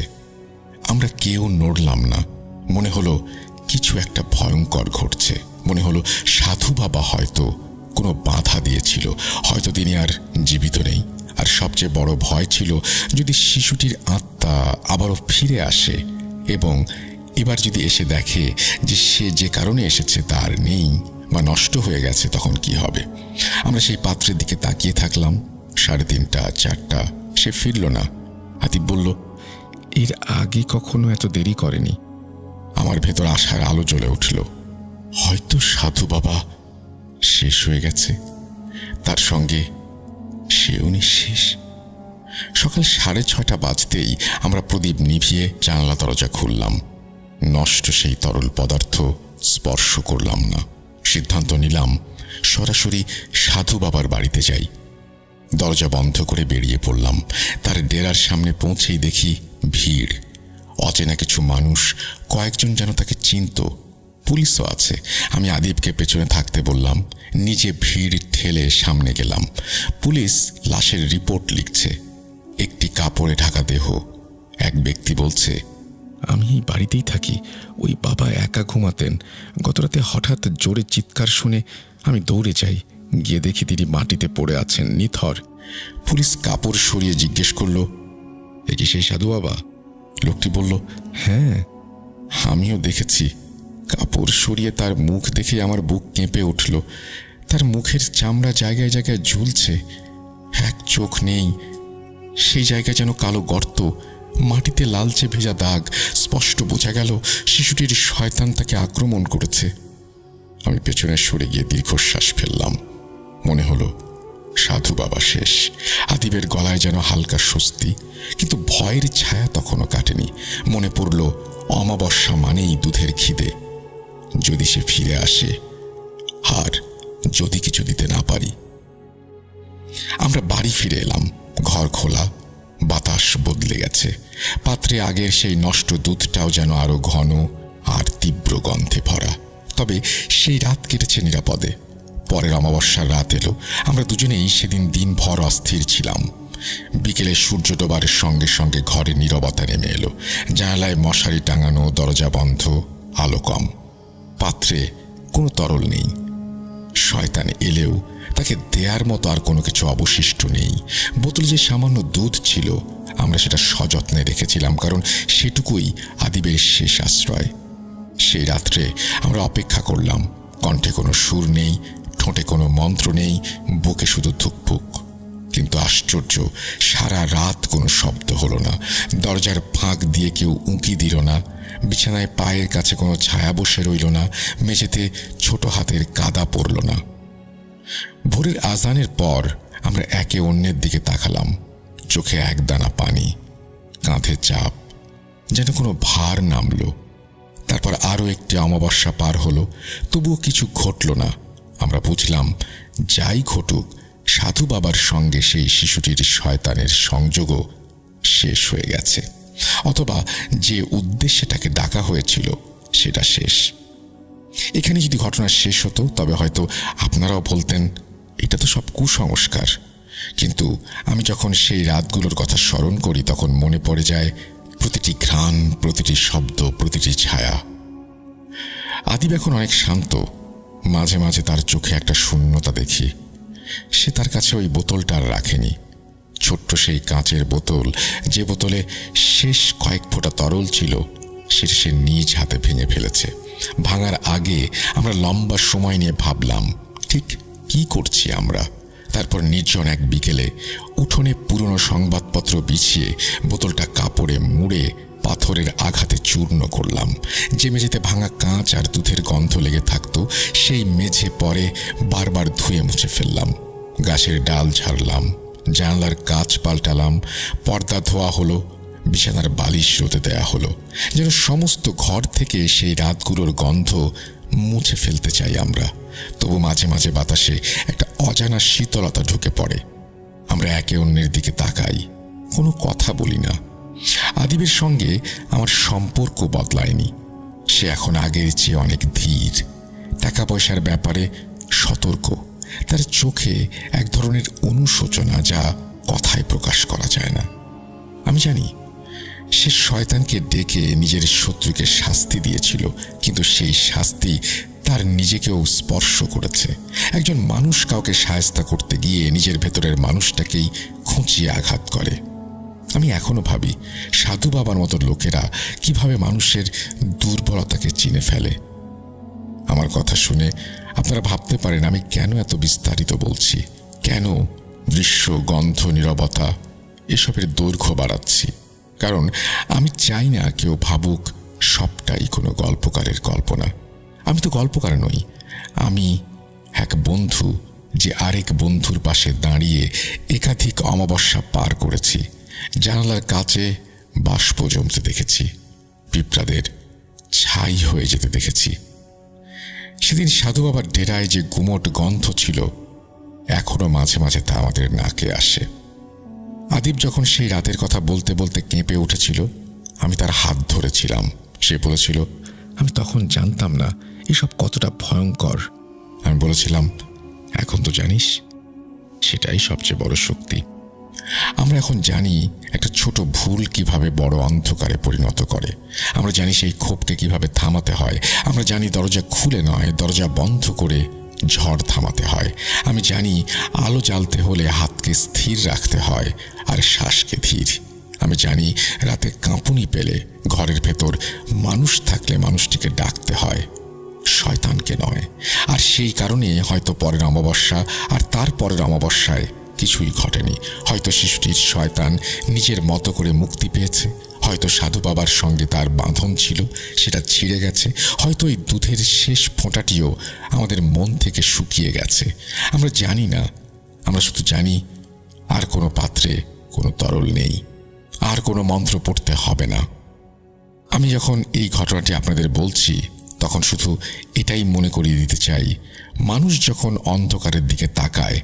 আমরা কেউ নড়লাম না। মনে হলো কিছু একটা ভয়ঙ্কর ঘটছে। মনে হলো সাধু বাবা হয়তো কোনো বাধা দিয়েছিল। হয়তো তিনি আর জীবিত নেই। আর সবচেয়ে বড় ভয় ছিল, যদি শিশুটির আত্মা আবারও ফিরে আসে এবং এবার যদি এসে দেখে যে সে যে কারণে এসেছে তার নেই বা নষ্ট হয়ে গেছে, তখন কি হবে? আমরা সেই পাত্রের দিকে তাকিয়ে থাকলাম। 3:30, 4টা, সে ফিরল না। আতিফ বলল, এর আগে কখনো এত দেরি করেনি। আমার ভেতর আশার আলো জ্বলে উঠল। হয়তো সাধু বাবা শেষ হয়ে গেছে, তার সঙ্গে সেও নিঃশেষ। সকাল 6:30 বাজতেই আমরা প্রদীপ নিভিয়ে জানালা দরজা খুললাম। নষ্ট সেই তরল পদার্থ স্পর্শ করলাম না। সিদ্ধান্ত নিলাম সরাসরি সাধু বাবার বাড়িতে যাই। দরজা বন্ধ করে বেরিয়ে পড়লাম। তার ডেরার সামনে পৌঁছেই দেখি ভিড়। অচেনা কিছু মানুষ, কয়েকজন যেন তাকে চিনত। পুলিশও আছে। আমি আদিবকে পেছনে থাকতে বললাম। নিজে ভিড় ঠেলে সামনে গেলাম। পুলিশ লাশের রিপোর্ট লিখছে। একটি কাপড়ে ঢাকা দেহ। এক ব্যক্তি বলছে, আমি এই বাড়িতেই থাকি। ওই বাবা একা ঘুমাতেন। গতরাতে হঠাৎ জোরে চিৎকার শুনে আমি দৌড়ে যাই। গিয়ে দেখি তিনি মাটিতে পড়ে আছেন নিথর। পুলিশ কাপড় সরিয়ে জিজ্ঞেস করলো, এ কি সেই সাধু বাবা? লোকটি বলল, হ্যাঁ, আমিও দেখেছি। কাপড় সরিয়ে তার মুখ দেখে আমার বুক কেঁপে উঠল। তার মুখের চামড়া জায়গায় জায়গায় ঝুলছে, এক চোখ নেই। সেই জায়গায় যেন কালো গর্ত, মাটিতে লালচে ভেজা দাগ। স্পষ্ট বোঝা গেল শিশুটির শয়তান তাকে আক্রমণ করেছে। আমি পেছনে সরে গিয়ে দীর্ঘশ্বাস ফেললাম। মনে হলো সাধু বাবা শেষ। আদিবের গলায় যেন হালকা স্বস্তি, কিন্তু ভয়ের ছায়া তখনও কাটেনি। মনে পড়ল অমাবস্যা মানেই দুধের খিদে। যদি সে ফিরে আসে, আর যদি কিছু দিতে না পারি। আমরা বাড়ি ফিরে এলাম। ঘর খোলা, বাতাস বদলে গেছে। পাত্রে আগের সেই নষ্ট দুধটাও যেন আরো ঘন আর তীব্র গন্ধে ভরা। তবে সেই রাত কেটেছে নিরাপদে। পরের অমাবস্যার রাত এলো। আমরা দুজনেই সেদিন দিনভর অস্থির ছিলাম। বিকেলে সূর্য ডোবার সঙ্গে সঙ্গে ঘরে নীরবতা নেমে এলো। জানালায় মশারি টাঙানো, দরজা বন্ধ, আলো কম। পাত্রে কোনো তরল নেই। শয়তান এলেও তাকে দেয়ার মতো আর কোনো কিছু অবশিষ্ট নেই। বোতলে যে সামান্য দুধ ছিল, আমরা সেটা সযত্নে রেখেছিলাম, কারণ সেটুকুই আদিবের শেষ আশ্রয়। সেই রাত্রে আমরা অপেক্ষা করলাম। কণ্ঠে কোনো সুর নেই, ঠোঁটে কোনো মন্ত্র নেই, বুকে শুধু ধুকপুক। কিন্তু আশ্চর্য, সারা রাত কোনো শব্দ হলো না। দরজার ফাঁক দিয়ে কেউ উঁকি দিল না। বিছানায় পায়ের কাছে কোনো ছায়া বসে রইল না। মেঝেতে ছোট হাতের কাদা পড়ল না। ভোরের আজানের পর আমরা একে অন্যের দিকে তাকালাম। চোখে একদানা পানি, কাঁধে চাপ, যেন কোনো ভার নামল। তারপর আরও একটি অমাবস্যা পার হলো, তবুও কিছু ঘটল না। আমরা বুঝলাম, যাই ঘটুক, সাধু বাবার সঙ্গে সেই শিশুটির শয়তানের সংযোগও শেষ হয়ে গেছে, অথবা যে উদ্দেশ্যে তাকে ডাকা হয়েছিল সেটা শেষ। এখানে যদি ঘটনা শেষ হতো, তবে হয়তো আপনারাও বলতেন এটা তো সব কুসংস্কার। কিন্তু আমি যখন সেই রাতগুলোর কথা স্মরণ করি, তখন মনে পড়ে যায় প্রতিটি ঘ্রাণ, প্রতিটি শব্দ, প্রতিটি ছায়া। আদিব এখন অনেক শান্ত। মাঝে মাঝে তার চোখে একটা শূন্যতা দেখি। সে তার কাছে ওই বোতলটা আর রাখেনি। ছোট্ট সেই কাঁচের বোতল, যে বোতলে শেষ কয়েক ফোঁটা তরল ছিল, সেটা সে নিজ হাতে ভেঙে ফেলেছে। ভাঙার আগে আমরা লম্বা সময় নিয়ে ভাবলাম ঠিক কি করছি আমরা। তারপর নির্জন এক বিকেলে উঠোনে পুরনো সংবাদপত্র বিছিয়ে বোতলটা কাপড়ে মুড়ে পাথরের আঘাতে চূর্ণ করলাম। যে মেঝেতে ভাঙা কাঁচ আর দুধের গন্ধ লেগে থাকতো, সেই মেঝে পরে বারবার ধুয়ে মুছে ফেললাম। গাছের ডাল ঝাড়লাম, জানলার কাঁচ পাল্টালাম, পর্দা ধোয়া হলো, বিছানার বালিশ রোদে দেয়া হলো। যেন সমস্ত ঘর থেকে সেই রাতগুলোর গন্ধ মুছে ফেলতে চাই আমরা। তবু মাঝে মাঝে বাতাসে একটা অজানা শীতলতা ঢুকে পড়ে। আমরা একে অন্যের দিকে তাকাই, কোনো কথা বলি না। আদিবের সঙ্গে আমার সম্পর্ক বদলায়নি। সে এখন আগের চেয়ে অনেক ধীর, টাকা পয়সার ব্যাপারে সতর্ক। তার চোখে এক ধরনের অনুশোচনা, যা কথায় প্রকাশ করা যায় না। আমি জানি সে শয়তানকে ডেকে নিজের শত্রুকে শাস্তি দিয়েছিল, কিন্তু সেই শাস্তি তার নিজেকেও স্পর্শ করেছে। একজন মানুষ কাউকে সায়স্তা করতে গিয়ে নিজের ভেতরের মানুষটাকেই খুঁচিয়ে আঘাত করে। আমি এখনো ভাবি সাধু বাবার মতো লোকেরা কিভাবে মানুষের দুর্বলতাকে চিনে ফেলে। আমার কথা শুনে আপনারা ভাবতে পারেন আমি কেন এত বিস্তারিত বলছি, কেন দৃশ্য, গন্ধ, নীরবতা এসবের দৈর্ঘ্য বাড়াচ্ছি। কারণ আমি চাই না কেউ ভাবুক সবটাই কোনো গল্পকারের কল্পনা। আমি তো গল্পকার নই, আমি এক বন্ধু যে আরেক বন্ধুর পাশে দাঁড়িয়ে একাধিক অমাবস্যা পার করেছি। জানালার কাছে বাষ্প জমতে দেখেছি, পিঁপড়াদের ছাই হয়ে যেতে দেখেছি। সেদিন সাধু বাবার ডেরায় যে গুমোট গন্ধ ছিল, এখনো মাঝে মাঝে তা আমাদের নাকে আসে। আদিব যখন সেই রাতের কথা বলতে বলতে কেঁপে উঠেছিল, আমি তার হাত ধরেছিলাম। সে বলেছিল, আমি তখন জানতাম না এসব কতটা ভয়ঙ্কর। আমি বলেছিলাম, এখন তো জানিস, সেটাই সবচেয়ে বড় শক্তি। আমরা এখন জানি একটা ছোট ভুল কিভাবে বড় অন্ধকারে পরিণত করে। আমরা জানি সেই ক্ষোভকে কিভাবে থামাতে হয়। আমরা জানি দরজা খুলে নয়, দরজা বন্ধ করে ঝড় থামাতে হয়। আমি জানি আলো জ্বালতে হলে হাতকে স্থির রাখতে হয় আর শ্বাসকে ধীর। আমি জানি রাতে কাঁপুনি পেলে ঘরের ভেতর মানুষ থাকলে মানুষটিকে ডাকতে হয়, শয়তানকে নয়। আর সেই কারণে হয়তো পরের অমাবস্যা আর তার পরের অমাবস্যায় কিছুই ঘটেনি। হয়তো শিশুটির শয়তান নিজের মতো করে মুক্তি পেয়েছে, হয়তো সাধু বাবার সঙ্গে তার বাঁধন ছিল, সেটা ছিঁড়ে গেছে। হয়তো এই দুধের শেষ ফোঁটাটিও আমাদের মন থেকে শুকিয়ে গেছে। আমরা জানি না। আমরা শুধু জানি আর কোনো পাত্রে কোনো তরল নেই, আর কোনো মন্ত্র পড়তে হবে না। আমি যখন এই ঘটনাটি আপনাদের বলছি তখন শুধু এটাই মনে করিয়ে দিতে চাই, মানুষ যখন অন্ধকারের দিকে তাকায়,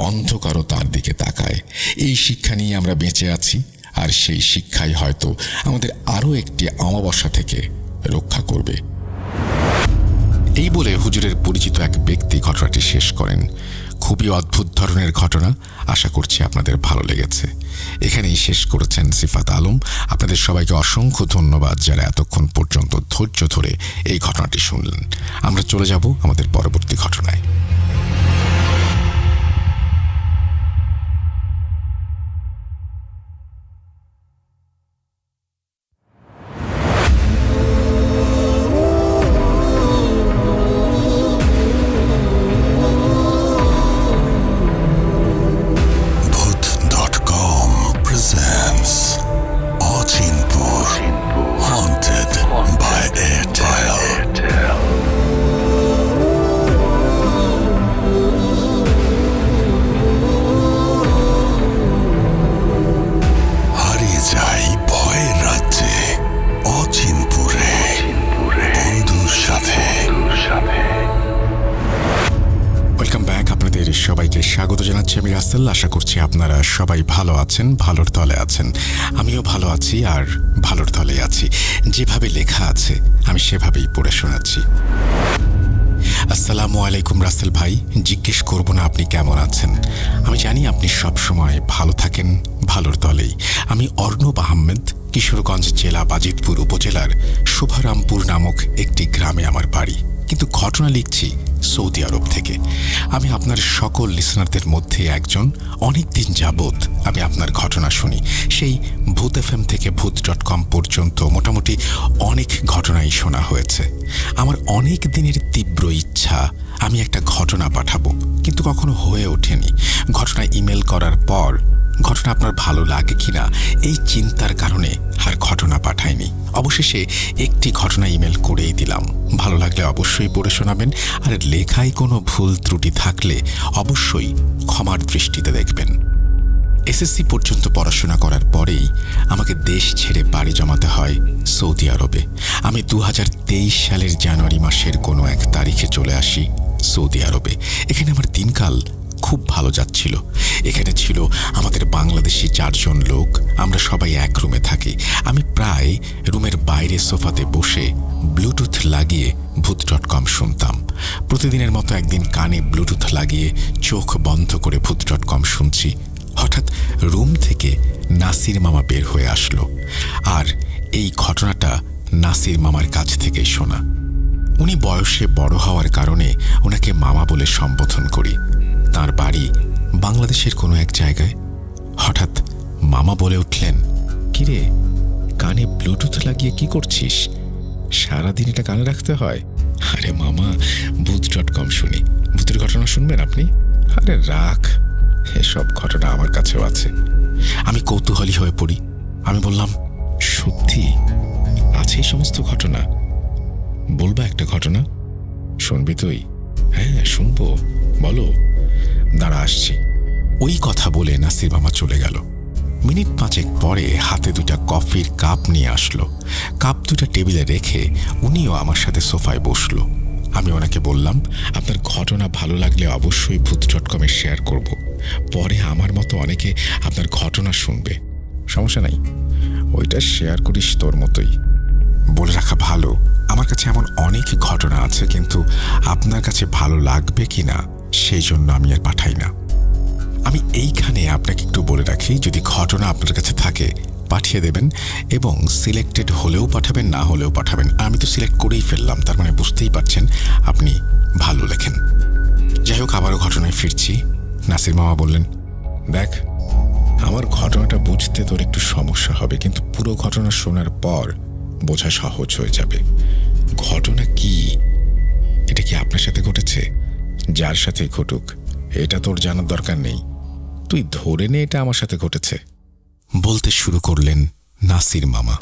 অন্ধকারও তার দিকে তাকায়। এই শিক্ষা নিয়ে আমরা বেঁচে আছি, আর সেই শিক্ষাই হয়তো আমাদের আরও একটি অমাবস্যা থেকে রক্ষা করবে। এই বলে হুজুরের পরিচিত এক ব্যক্তি ঘটনাটি শেষ করেন। খুবই অদ্ভুত ধরনের ঘটনা। আশা করছি আপনাদের ভালো লেগেছে। এখানেই শেষ করেছেন সিফাত আলম। আপনাদের সবাইকে অসংখ্য ধন্যবাদ যারা এতক্ষণ পর্যন্ত ধৈর্য ধরে এই ঘটনাটি শুনলেন। আমরা চলে যাব আমাদের পরবর্তী ঘটনায়। সবাইকে স্বাগত জানাচ্ছি আমি রাসেল। আশা করছি আপনারা সবাই ভালো আছেন, ভালোর তলে আছেন। আমিও ভালো আছি আর ভালোর তলে আছি। যেভাবে লেখা আছে আমি সেভাবেই পড়ে শোনাচ্ছি। আসসালামু আলাইকুম রাসেল ভাই। জিজ্ঞেস করব না আপনি কেমন আছেন। আমি জানি আপনি সব সময় ভালো থাকেন, ভালোর তলেই। আমি অর্ণব আহমেদ, কিশোরগঞ্জ জেলা বাজিতপুর উপজেলার শুভারামপুর নামক একটি গ্রামে আমার বাড়ি, কিন্তু ঘটনা লিখছি সৌদি আরব থেকে। আমি আপনার সকল লিসনারদের মধ্যে একজন। অনেক দিন যাবৎ আমি আপনার ঘটনা শুনি। সেই ভূত FM থেকে ভূত.com পর্যন্ত মোটামুটি অনেক ঘটনাই শোনা হয়েছে। আমার অনেক দিনের তীব্র ইচ্ছা আমি একটা ঘটনা পাঠাবো, কিন্তু কখনো হয়ে ওঠেনি। ঘটনা ইমেল করার পর ঘটনা আপনার ভালো লাগে কিনা এই চিন্তার কারণে আর ঘটনা পাঠাইনি। অবশেষে একটি ঘটনা ইমেল করেই দিলাম। ভালো লাগলে অবশ্যই পড়ে শোনাবেন, আর লেখায় কোনো ভুল ত্রুটি থাকলে অবশ্যই ক্ষমার দৃষ্টিতে দেখবেন। SSC পর্যন্ত পড়াশোনা করার পরেই আমাকে দেশ ছেড়ে বাড়ি জমাতে হয় সৌদি আরবে। আমি 2023 সালের জানুয়ারি মাসের কোনো এক তারিখে চলে আসি সৌদি আরবে। এখানে আমার দিনকাল খুব ভালো যাচ্ছিল। এখানে ছিল আমাদের বাংলাদেশি 4 জন লোক। আমরা সবাই এক রুমে থাকি। আমি প্রায় রুমের বাইরে সোফাতে বসে ব্লুটুথ লাগিয়ে ভূত.com শুনতাম। প্রতিদিনের মতো একদিন কানে ব্লুটুথ লাগিয়ে চোখ বন্ধ করে ভূত.com শুনছি। হঠাৎ রুম থেকে নাসির মামা বের হয়ে আসলো। আর এই ঘটনাটা নাসির মামার কাছ থেকেই শোনা। উনি বয়সে বড় হওয়ার কারণে ওনাকে মামা বলে সম্বোধন করি। তার বাড়ি বাংলাদেশের কোনো এক জায়গায়। হঠাৎ মামা বলে উঠলেন, কিরে, কানে ব্লুটুথ লাগিয়ে কি করছিস? সারাদিন এটা কানে রাখতে হয়? আরে মামা, ভূত.com শুনি। ভূতের ঘটনা শুনবেন আপনি? আরে রাখ, এসব ঘটনা আমার কাছেও আছে। আমি কৌতূহলী হয়ে পড়ি। আমি বললাম, সত্যি আছে এই সমস্ত ঘটনা? বলবা একটা ঘটনা? শুনবি তুই? হ্যাঁ শুনবো, বলো। দাঁড়া আসছি। ওই কথা বলে নাসির মামা চলে গেল। মিনিট 5 পরে হাতে 2টা কফির কাপ নিয়ে আসলো। কাপ 2টা টেবিলে রেখে উনিও আমার সাথে সোফায় বসলো। আমি ওনাকে বললাম, আপনার ঘটনা ভালো লাগলে অবশ্যই ভূত.com শেয়ার করব। পরে আমার মতো অনেকে আপনার ঘটনা শুনবে। সমস্যা নাই, ওইটা শেয়ার করিস তোর মতোই। বলে রাখা ভালো, আমার কাছে এমন অনেক ঘটনা আছে, কিন্তু আপনার কাছে ভালো লাগবে কিনা সেই জন্য আমি আর পাঠাই না। আমি এইখানে আপনাকে একটু বলে রাখি, যদি ঘটনা আপনার কাছে থাকে পাঠিয়ে দেবেন, এবং সিলেক্টেড হলেও পাঠাবেন, না হলেও পাঠাবেন। আমি তো সিলেক্ট করেই ফেললাম, তার মানে বুঝতেই পারছেন আপনি ভালো লেখেন। যাই হোক, আবারও ঘটনায় ফিরছি। নাসির মামা বললেন, দেখ, আমার ঘটনাটা বুঝতে তোর একটু সমস্যা হবে, কিন্তু পুরো ঘটনা শোনার পর বোঝা সহজ হয়ে যাবে। ঘটনা কি? এটা কি আপনার সাথে ঘটেছে? যার সাথে ঘটুক, এটা তোর জানার দরকার নেই। তুই ধরে নে এটা আমার সাথে ঘটেছে, বলতে শুরু করলেন নাসির মামা।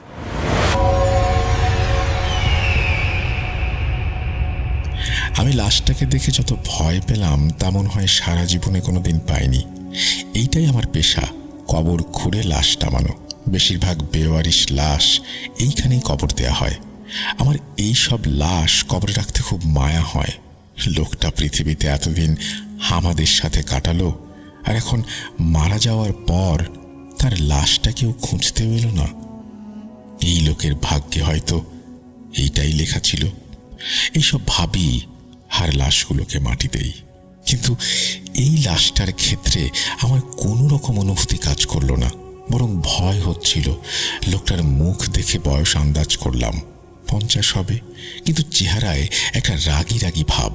আমি লাশটাকে দেখে যত ভয় পেলাম তা মনে হয় সারা জীবনে কোনোদিন পাইনি। এইটাই আমার পেশা, কবর খুঁড়ে লাশ নামানো। বেশিরভাগ বেওয়ারিশ লাশ এইখানেই কবর দেয়া হয়। আমার এই সব লাশ কবরে রাখতে খুব মায়া হয়। লোকটা পৃথিবীতে এতদিন আমাদের সাথে কাটালো, আর এখন মারা যাওয়ার পর তার লাশটা কেউ খুঁজতেও এলো না। এই লোকের ভাগ্যে হয়তো এইটাই লেখা ছিল। এইসব ভাবি আর লাশগুলোকে মাটি দেই। কিন্তু এই লাশটার ক্ষেত্রে আমার কোনো রকম অনুভূতি কাজ করলো না, বরং ভয় হচ্ছিল। লোকটার মুখ দেখে বয়স আন্দাজ করলাম 50 হবে, কিন্তু চেহারায় একটা রাগী রাগী ভাব।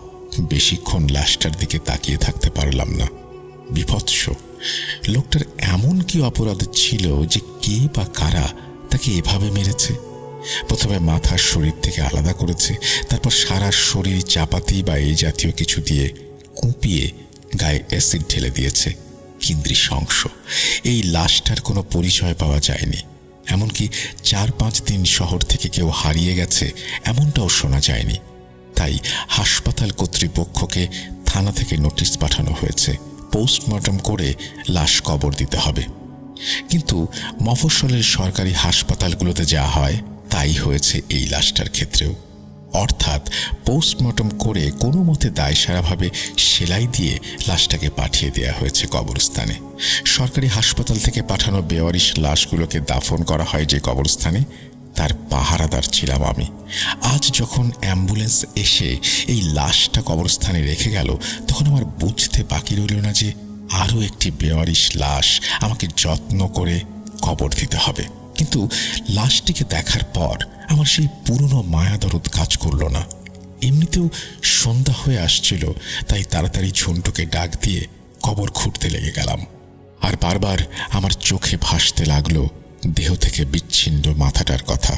বেশিক্ষণ লাশটার দিকে তাকিয়ে থাকতে পারলাম না। বিভৎস! লোকটার এমন কি অপরাধ ছিল যে কে বা কারা তাকে এভাবে মেরেছে? প্রথমে মাথার শরীর থেকে আলাদা করেছে, তারপর সারা শরীর চাপাতি বা এই জাতীয় কিছু দিয়ে কুপিয়ে গায়ে অ্যাসিড ঢেলে দিয়েছে। কি নৃশংস! এই লাশটার কোনো পরিচয় পাওয়া যায়নি। এমনকি 4-5 দিন শহর থেকে কেউ হারিয়ে গেছে এমনটাও শোনা যায়নি। তাই হাসপাতাল কর্তৃপক্ষকে থানা থেকে নোটিশ পাঠানো হয়েছে, পোস্টমর্টম করে লাশ কবর দিতে হবে। কিন্তু মফস্বলের সরকারি হাসপাতালগুলোতে যা হয় তাই হয়েছে এই লাশটার ক্ষেত্রেও। অর্থাৎ পোস্টমর্টম করে কোনো মতে দায়সারাভাবে সেলাই দিয়ে লাশটাকে পাঠিয়ে দেওয়া হয়েছে কবরস্থানে। সরকারি হাসপাতাল থেকে পাঠানো বেওয়ারিশ লাশগুলোকে দাফন করা হয় যে কবরস্থানে, তার পাহারাদার ছিলাম আমি। আজ যখন অ্যাম্বুলেন্স এসে এই লাশটা কবরস্থানে রেখে গেল, তখন আমার বুঝতে বাকি রইল না যে আরও একটি বেওয়ারিশ লাশ আমাকে যত্ন করে কবর দিতে হবে। কিন্তু লাশটিকে দেখার পর আমার সেই পুরনো মায়া দরদ কাজ করল না। এমনিতেও সন্ধ্যা হয়ে আসছিল, তাই তাড়াতাড়ি ঝন্টুকে ডাক দিয়ে কবর খুঁড়তে লেগে গেলাম। আর বারবার আমার চোখে ভাসতে লাগলো দেহ থেকে বিচ্ছিন্ন মাথাটার কথা।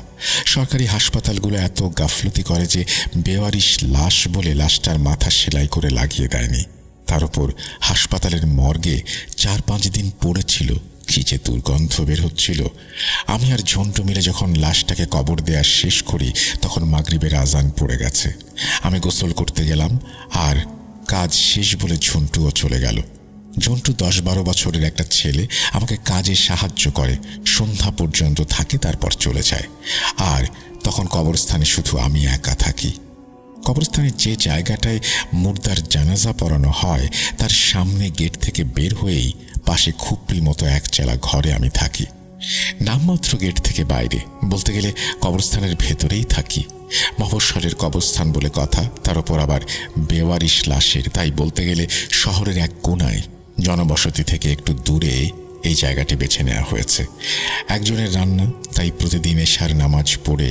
সরকারি হাসপাতালগুলো এত গাফলতি করে যে বেওয়ারিশ লাশ বলে লাশটার মাথা সেলাই করে লাগিয়ে দেয়নি। তার উপর হাসপাতালের মর্গে 4-5 দিন পড়েছিল, কি যে দুর্গন্ধ বের হচ্ছিল। আমি আর ঝন্টু মিলে যখন লাশটাকে কবর দেয়া শেষ করি, তখন মাগরিবের আজান পড়ে গেছে। আমি গোসল করতে গেলাম, আর কাজ শেষ বলে ঝন্টুও চলে গেল। ঝন্টু 10-12 বছরের একটা ছেলে, আমাকে কাজে সাহায্য করে, সন্ধ্যা পর্যন্ত থাকে, তারপর চলে যায়। আর তখন কবরস্থানে শুধু আমি একা থাকি। কবরস্থানের যে জায়গাটায় মুর্দার জানাজা পড়ানো হয়, তার সামনে গেট থেকে বের হয়েই পাশে খুপড়ির মতো একচালা ঘরে আমি থাকি। নামমাত্র গেট থেকে বাইরে, বলতে গেলে কবরস্থানের ভেতরেই থাকি। মফস্বলের কবরস্থান বলে কথা, তার উপর আবার বেওয়ারিশ লাশের, তাই বলতে গেলে শহরের এক কোনায়, জনবসতি থেকে একটু দূরে এই জায়গাটি বেছে নেওয়া হয়েছে। একজনের রান্না, তাই প্রতিদিন এশার নামাজ পড়ে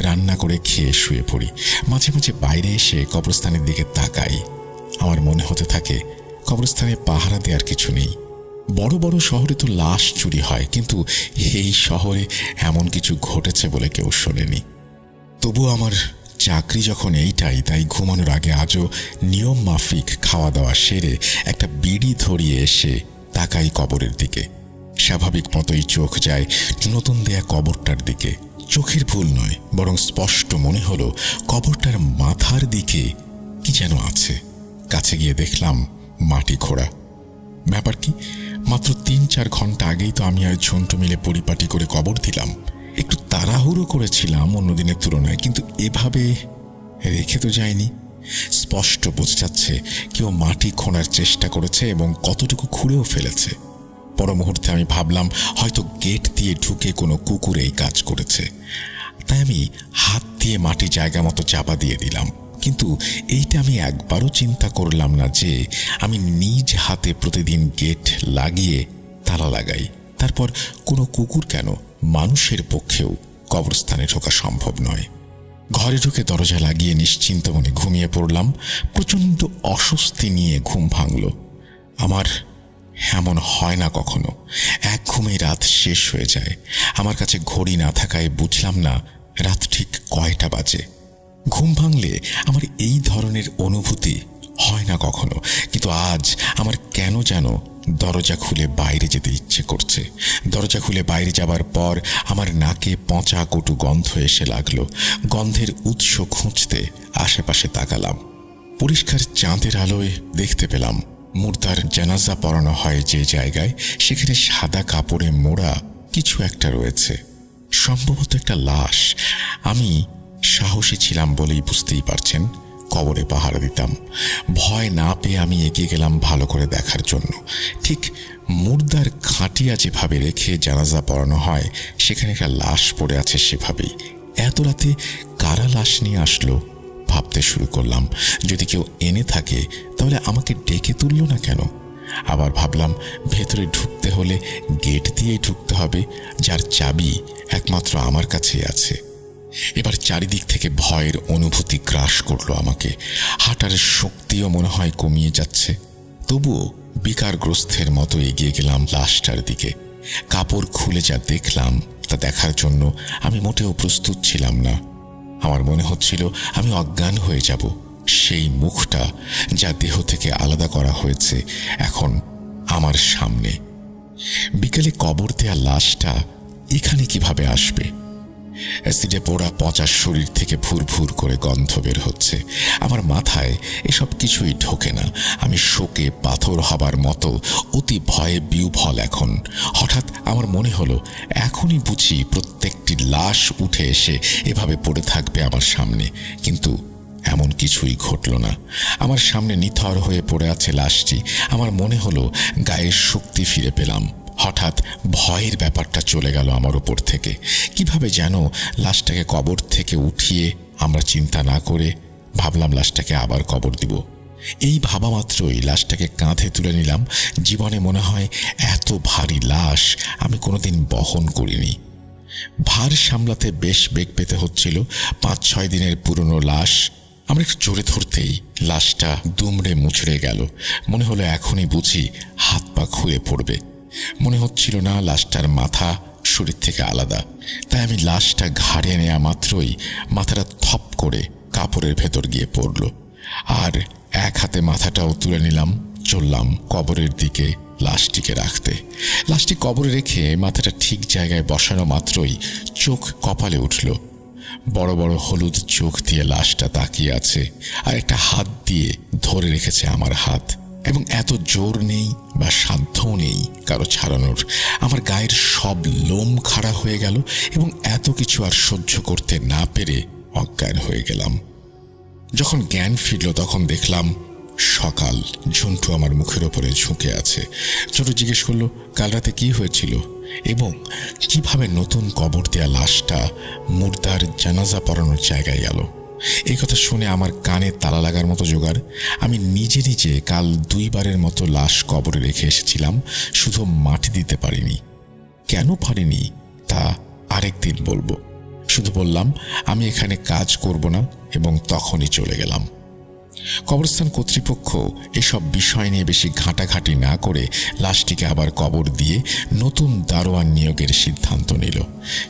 রান্না করে খেয়ে শুয়ে পড়ি। মাঝে মাঝে বাইরে এসে কবরস্থানের দিকে তাকাই। আমার মনে হতে থাকে কবরস্থানে পাহারা দেওয়ার কিছু নেই। বড় বড় শহরে তো লাশ চুরি হয়, কিন্তু এই শহরে এমন কিছু ঘটেছে বলে কেউ শোনেনি। তবু আমার চাকরি যখন এইটাই, তাই ঘুমানোর আগে আজও নিয়ম মাফিক খাওয়া দাওয়া সেরে একটা বিড়ি ধরিয়ে এসে তাকাই কবরের দিকে। স্বাভাবিক মতোই চোখ যায় নতুন দেয়া কবরটার দিকে। চোখের ভুল নয়, বরং স্পষ্ট মনে হলো কবরটার মাথার দিকে কি যেন আছে। কাছে গিয়ে দেখলাম মাটি খোঁড়া। ব্যাপার কি, মাত্র 3-4 ঘন্টা আগেই তো আমি আর ঝন্টু মিলে পরিপাটি করে কবর দিলাম। একটু তাড়াহুড়ো করেছিলাম অন্যদিনের তুলনায়, কিন্তু এভাবে রেখে তো যায়নি। স্পষ্ট বোঝা যাচ্ছে কেউ মাটি খোঁড়ার চেষ্টা করেছে এবং কতটুকু খুঁড়েও ফেলেছে। পর মুহূর্তে আমি ভাবলাম হয়তো গেট দিয়ে ঢুকে কোনো কুকুর এই কাজ করেছে। তাই আমি হাত দিয়ে মাটি জায়গা মতো চাপা দিয়ে দিলাম। কিন্তু এইটা আমি একবারও চিন্তা করলাম না যে আমি নিজ হাতে প্রতিদিন গেট লাগিয়ে তালা লাগাই। তারপর কোনো কুকুর কেন, মানুষের পক্ষেও কবরস্থানে ঢোকা সম্ভব নয়। ঘরে ঢুকে দরজা লাগিয়ে নিশ্চিন্ত মনে ঘুমিয়ে পড়লাম। প্রচণ্ড অস্বস্তি নিয়ে ঘুম ভাঙল আমার। এমন হয় না কখনো, এক ঘুমে রাত শেষ হয়ে যায়। আমার কাছে ঘড়ি না থাকায় বুঝলাম না রাত ঠিক কয়টা বাজে। ঘুম ভাঙলে আমার এই ধরনের অনুভূতি হয় না কখনো, কিন্তু আজ আমার কেন যেন দরজা খুলে বাইরে যেতে ইচ্ছে করছে। দরজা খুলে বাইরে যাবার পর আমার নাকে পচা কটু গন্ধ এসে লাগলো। গন্ধের উৎস খুঁজতে আশেপাশে তাকালাম। পরিষ্কার চাঁদের আলোয় দেখতে পেলাম মুর্দার জানাজা পড়ানো হয় যে জায়গায়, সেখানে সাদা কাপড়ে মোড়া কিছু একটা রয়েছে, সম্ভবত একটা লাশ। আমি সাহসী ছিলাম বলেই বুঝতেই পারছেন কবরে পাহারা দিতাম। ভয় না পেয়ে আমি এগিয়ে গেলাম ভালো করে দেখার জন্য। ঠিক মুর্দার খাটিয়া যেভাবে রেখে জানাজা পড়ানো হয় সেখানে একটা লাশ পড়ে আছে সেভাবেই। এত রাতে কারা লাশ নিয়ে আসলো ভাবতে শুরু করলাম। যদি কেউ এনে থাকে তাহলে আমাকে ডেকে তুলল না কেন? আবার ভাবলাম ভেতরে ঢুকতে হলে গেট দিয়েই ঢুকতে হবে, যার চাবি একমাত্র আমার কাছেই আছে। এবার চারিদিক থেকে ভয়ের অনুভূতি গ্রাস করলো আমাকে। হাঁটার শক্তিও মনে হয় কমিয়ে যাচ্ছে। তবুও বিকারগ্রস্তের মতো এগিয়ে গেলাম লাশটার দিকে। কাপড় খুলে যা দেখলাম তা দেখার জন্য আমি মোটেও প্রস্তুত ছিলাম না। আমার মনে হচ্ছিল আমি অজ্ঞান হয়ে যাব। সেই মুখটা যা দেহ থেকে আলাদা করা হয়েছে এখন আমার সামনে। বিকেলে কবর দেয়া লাশটা এখানে কিভাবে আসবে? অ্যাসিডে পোড়া পচা শরীর থেকে ভুরভুর করে গন্ধ বের হচ্ছে। আমার মাথায় এসব কিছুই ঢোকে না। আমি শোকে পাথর হবার মতো অতি ভয়ে বিহ্বল এখন। হঠাৎ আমার মনে হলো এখনই বুঝি প্রত্যেকটি লাশ উঠে এসে এভাবে পড়ে থাকবে আমার সামনে, কিন্তু এমন কিছুই ঘটল না। আমার সামনে নিথর হয়ে পড়ে আছে লাশটি। আমার মনে হলো গায়ের শক্তি ফিরে পেলাম। হঠাৎ ভয়ের ব্যাপারটা চলে গেল আমার উপর থেকে। কিভাবে যেন লাশটাকে কবর থেকে উঠিয়ে আমরা চিন্তা না করে ভাবলাম লাশটাকে আবার কবর দিব। এই ভাবা মাত্রই লাশটাকে কাঁধে তুলে নিলাম। জীবনে মনে হয় এত ভারী লাশ আমি কোনোদিন বহন করিনি। ভার সামলাতে বেশ বেগ পেতে হচ্ছিল। 5-6 দিনের পুরনো লাশ। আমরা একটু জোরে ধরতেই লাশটা দুমড়ে মুচড়ে গেল। মনে হলো এখনই বুঝি হাত পা খুলে পড়বে। মনে হচ্ছিল না লাশটার মাথা শরীর থেকে আলাদা। তাই আমি লাশটা ঘাড়ে নেওয়া মাত্রই মাথাটা থপ করে কাপড়ের ভেতর গিয়ে পড়ল। আর এক হাতে মাথাটাও তুলে নিলাম। চললাম কবরের দিকে লাশটিকে রাখতে। লাশটি কবরে রেখে মাথাটা ঠিক জায়গায় বসানো মাত্রই চোখ কপালে উঠল। বড় বড় হলুদ চোখ দিয়ে লাশটা তাকিয়ে আছে, আর একটা হাত দিয়ে ধরে রেখেছে আমার হাত। এবং এত জোর নেই বা সাধ্যও নেই কারো ছাড়ানোর। আমার গায়ের সব লোম খাড়া হয়ে গেল এবং এত কিছু আর সহ্য করতে না পেরে অজ্ঞান হয়ে গেলাম। যখন জ্ঞান ফিরল তখন দেখলাম সকাল। ঝুন্টু আমার মুখের ওপরে ঝুঁকে আছে। ছোট জিজ্ঞেস করলো কাল রাতে কি হয়েছিল এবং কিভাবে নতুন কবর দেয়া লাশটা মুর্দার জানাজা পড়ানোর জায়গায় গেল। এই কথা শুনে আমার কানে তালা লাগার মতো জোগাড়। আমি নিজে নিজে কাল 2 বারের মতো লাশ কবরে রেখে এসেছিলাম, শুধু মাটি দিতে পারিনি। কেন পারিনি তা আরেকদিন বলবো। শুধু বললাম আমি এখানে কাজ করব না এবং তখনই চলে গেলাম। কবরস্থান কর্তৃপক্ষ এসব বিষয় নিয়ে বেশি ঘাঁটাঘাঁটি না করে লাশটিকে আবার কবর দিয়ে নতুন দারোয়ান নিয়োগের সিদ্ধান্ত নিল।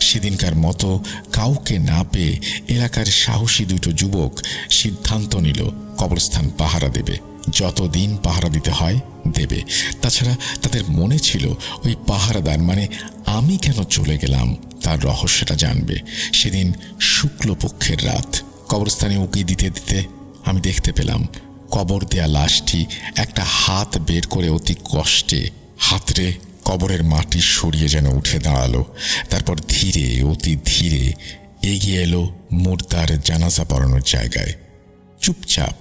সেদিনকার মতো কাউকে না পেয়ে এলাকার সাহসী 2 যুবক সিদ্ধান্ত নিল কবরস্থান পাহারা দেবে। যতদিন পাহারা দিতে হয় দেবে। তাছাড়া তাদের মনে ছিল ওই পাহারাদার মানে আমি কেন চলে গেলাম তার রহস্যটা জানবে। সেদিন শুক্লপক্ষের রাত। কবরস্থানে উঁকি দিতে দিতে আমি দেখতে পেলাম কবর দেয়া লাশটি একটা হাত বের করে অতি কষ্টে হাতড়ে কবরের মাটি সরিয়ে যেন উঠে দাঁড়ালো। তারপর ধীরে অতি ধীরে এগিয়ে এলো মুর্দার জানাজা পড়ানোর জায়গায়। চুপচাপ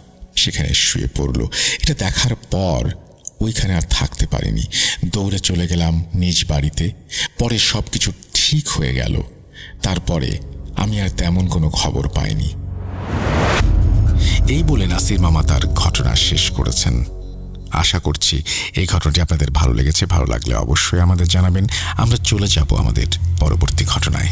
সেখানে শুয়ে পড়ল। এটা দেখার পর ওইখানে আর থাকতে পারিনি। দৌড়ে চলে গেলাম নিজ বাড়িতে। পরে সব কিছু ঠিক হয়ে গেল। তারপরে আমি আর তেমন কোনো খবর পাইনি। এই বলে নাসির মামা তার ঘটনা শেষ করেছেন। আশা করছি এই ঘটনাটি আপনাদের ভালো লেগেছে। ভালো লাগলে অবশ্যই আমাদের জানাবেন। আমরা চলে যাব আমাদের পরবর্তী ঘটনায়।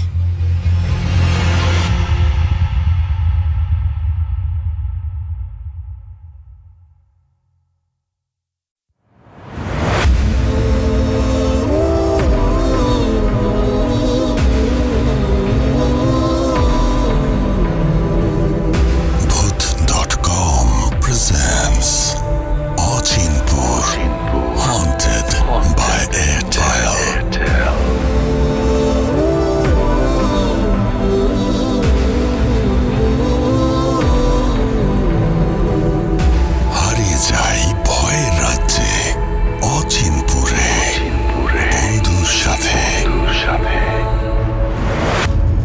Bhoot.com presents Achinpur Haunted by Airtel. হারিয়ে যাই ভয়ের রাজ্যে অচিনপুরে বন্ধুর সাথে।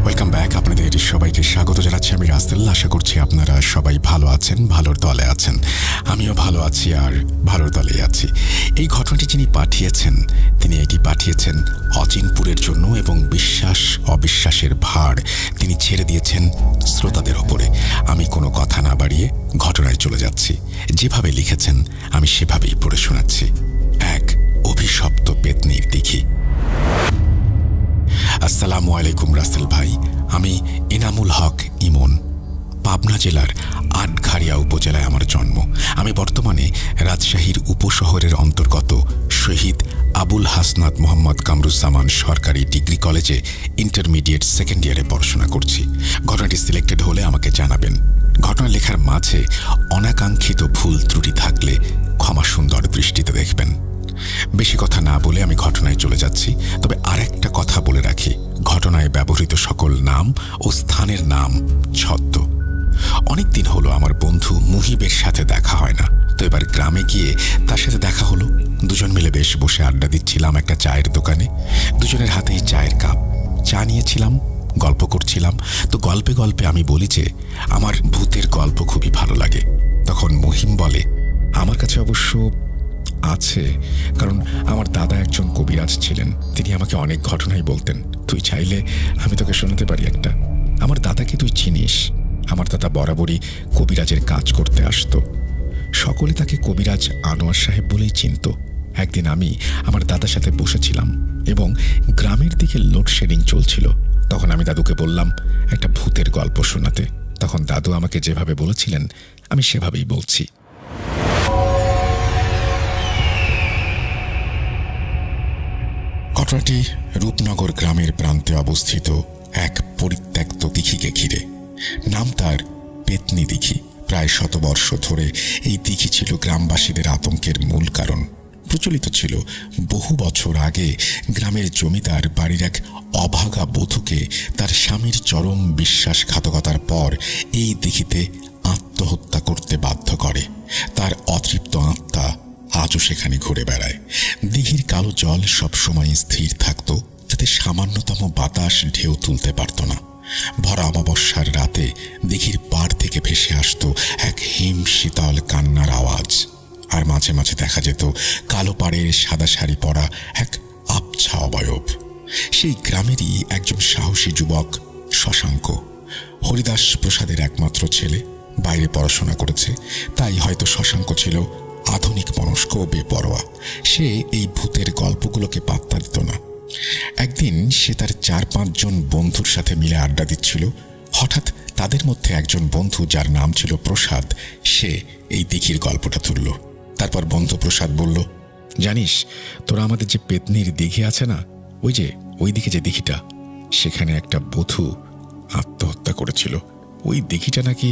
Welcome back. আপনাদের সবাইকে স্বাগত জানাচ্ছি আমি রাসেল। আশা করছি আপনারা সবাই ভালো আছেন, ভালোর দলে আছেন। আমিও ভালো আছি আর ভালোর দলেই আছি। এই ঘটনাটি যিনি পাঠিয়েছেন তিনি এটি পাঠিয়েছেন অচিনপুরের জন্য এবং বিশ্বাস অবিশ্বাসের ভার তিনি ছেড়ে দিয়েছেন শ্রোতাদের ওপরে। আমি কোনো কথা না বাড়িয়ে ঘটনায় চলে যাচ্ছি। যেভাবে লিখেছেন আমি সেভাবেই পড়ে শোনাচ্ছি। এক অভিশপ্ত পেতনির দিঘি। আসসালামু আলাইকুম রাসেল ভাই। আমি ইনামুল হক ইমন। পাবনা জেলার আটঘারিয়া উপজেলায় আমার জন্ম। আমি বর্তমানে রাজশাহীর উপশহরের অন্তর্গত শহীদ আবুল হাসনাত মোহাম্মদ কামরুজ্জামান সরকারি ডিগ্রি কলেজে ইন্টারমিডিয়েট সেকেন্ড ইয়ারে পড়াশোনা করছি। ঘটনাটি সিলেক্টেড হলে আমাকে জানাবেন। ঘটনা লেখার মাঝে অনাকাঙ্ক্ষিত ভুল ত্রুটি থাকলে ক্ষমা সুন্দর দৃষ্টিতে দেখবেন। বেশি কথা না বলে আমি ঘটনায় চলে যাচ্ছি। তবে আরেকটা কথা বলে রাখি, ঘটনায় ব্যবহৃত সকল নাম ও স্থানের নাম ছদ্ম। অনেকদিন হলো আমার বন্ধু মুহিবের সাথে দেখা হয় না, তো এবার গ্রামে গিয়ে তার সাথে দেখা হলো। দুজন মিলে বেশ বসে আড্ডা দিচ্ছিলাম একটা চায়ের দোকানে। দুজনের হাতেই চায়ের কাপ, চা নিয়েছিলাম, গল্প করছিলাম। তো গল্পে গল্পে আমি বলি যে আমার ভূতের গল্প খুবই ভালো লাগে। তখন মহিম বলে, আমার কাছে অবশ্য আছে, কারণ আমার দাদা একজন কবিরাজ ছিলেন। তিনি আমাকে অনেক ঘটনাই বলতেন। তুই চাইলে আমি তোকে শোনাতে পারি একটা। আমার দাদাকে তুই চিনিস। আমার দাদা বরাবরই কবিরাজের কাজ করতে আসতো। সকলে তাকে কবিরাজ আনোয়ার সাহেব বলেই চিনত। একদিন আমি আমার দাদার সাথে বসেছিলাম এবং গ্রামের দিকে লোডশেডিং চলছিল। তখন আমি দাদুকে বললাম একটা ভূতের গল্প শোনাতে। তখন দাদু আমাকে যেভাবে বলেছিলেন আমি সেভাবেই বলছি। ঘটনাটি রূপনগর গ্রামের প্রান্তে অবস্থিত এক পরিত্যক্ত দিঘিকে ঘিরে। নাম তার পেতনি দিঘি। প্রায় 100 বর্ষ ধরে এই দিঘি ছিল গ্রামবাসীদের আতঙ্কের মূল কারণ। প্রচলিত ছিল বহু বছর আগে গ্রামের জমিদার বাড়ির এক অভাগা বধূকে তার স্বামীর চরম বিশ্বাসঘাতকতার পর এই দিঘিতে আত্মহত্যা করতে বাধ্য করে। তার অতৃপ্ত আত্মা আজও সেখানে ঘুরে বেড়ায়। দিঘির কালো জল সবসময় স্থির থাকত, যাতে সামান্যতম বাতাস ঢেউ তুলতে পারত না। ভরা অমাবস্যার রাতে দিঘির পাড় থেকে ভেসে আসত এক হিম শীতল কান্নার আওয়াজ। আর মাঝে মাঝে দেখা যেত কালো পাড়ের সাদা শাড়ি পরা এক আবছা অবয়ব। সেই গ্রামেরই একজন সাহসী যুবক শশাঙ্ক, হরিদাস প্রসাদের একমাত্র ছেলে। বাইরে পড়াশোনা করেছে, তাই হয়তো শশাঙ্ক ছিল আধুনিক মনস্ক ও বেপরোয়া। সে এই ভূতের গল্পগুলোকে পাত্তা দিত না। একদিন সে তার 4-5 জন বন্ধুর সাথে মিলে আড্ডা দিচ্ছিল। হঠাৎ তাদের মধ্যে একজন বন্ধু, যার নাম ছিল প্রসাদ, সে এই দিঘির গল্পটা তুলল। তারপর বন্ধু প্রসাদ বলল, জানিস তোরা আমাদের যে পেতনির দিঘি আছে না, ওই দিকে যে দিঘিটা, সেখানে একটা বধূ আত্মহত্যা করেছিল। ওই দিঘিটা নাকি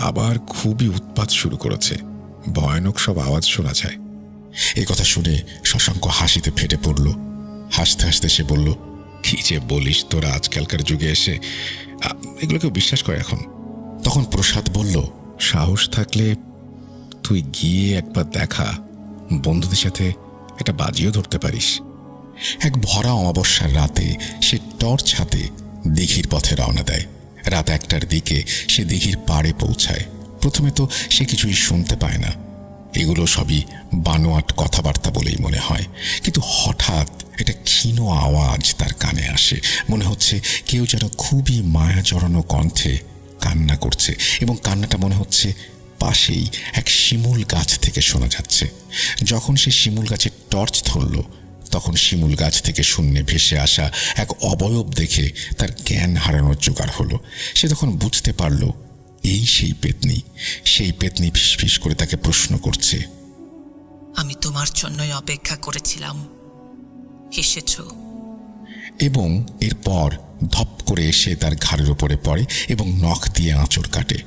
আবার খুবই উৎপাত শুরু করেছে। ভয়ানক সব আওয়াজ শোনা যায়। এই কথা শুনে শশাঙ্ক হাসিতে ফেটে পড়ল। হাসতে হাসতে সে বলল, কি যে বলিস তোরা, আজকালকার যুগে এসে এগুলো কেউ বিশ্বাস করে এখন? তখন প্রসাদ বলল, সাহস থাকলে তুই গিয়ে একবার দেখা, বন্ধুদের সাথে একটা বাজিও ধরতে পারিস। এক ভরা অমাবস্যার রাতে সে টর্চ হাতে দিঘির পথে রওনা দেয়। রাত 1টার দিকে সে দিঘির পাড়ে পৌঁছায়। প্রথমে তো সে কিছুই শুনতে পায় না। এগুলো সবই বানোয়াট কথাবার্তা বলেই মনে হয়। কিন্তু হঠাৎ একটা ক্ষীণ আওয়াজ তার কানে আসে। মনে হচ্ছে কেউ যেন খুবই মায়া জড়ানো কণ্ঠে কান্না করছে, এবং কান্নাটা মনে হচ্ছে পাশেই এক শিমুল গাছ থেকে শোনা যাচ্ছে। যখন সে শিমুল গাছের টর্চ ধরল, তখন শিমুল গাছ থেকে শূন্যে ভেসে আসা এক অবয়ব দেখে তার জ্ঞান হারানোর জোগাড় হলো। সে তখন বুঝতে পারল এই সেই পেতনি। সেই পেতনি ফিসফিস করে তাকে প্রশ্ন করছে, আমি তোমার জন্যই অপেক্ষা করেছিলাম, এসেছো। এবং এরপর ধপ করে এসে তার ঘাড়ের ওপরে পড়ে এবং নখ দিয়ে আঁচড় কাটে।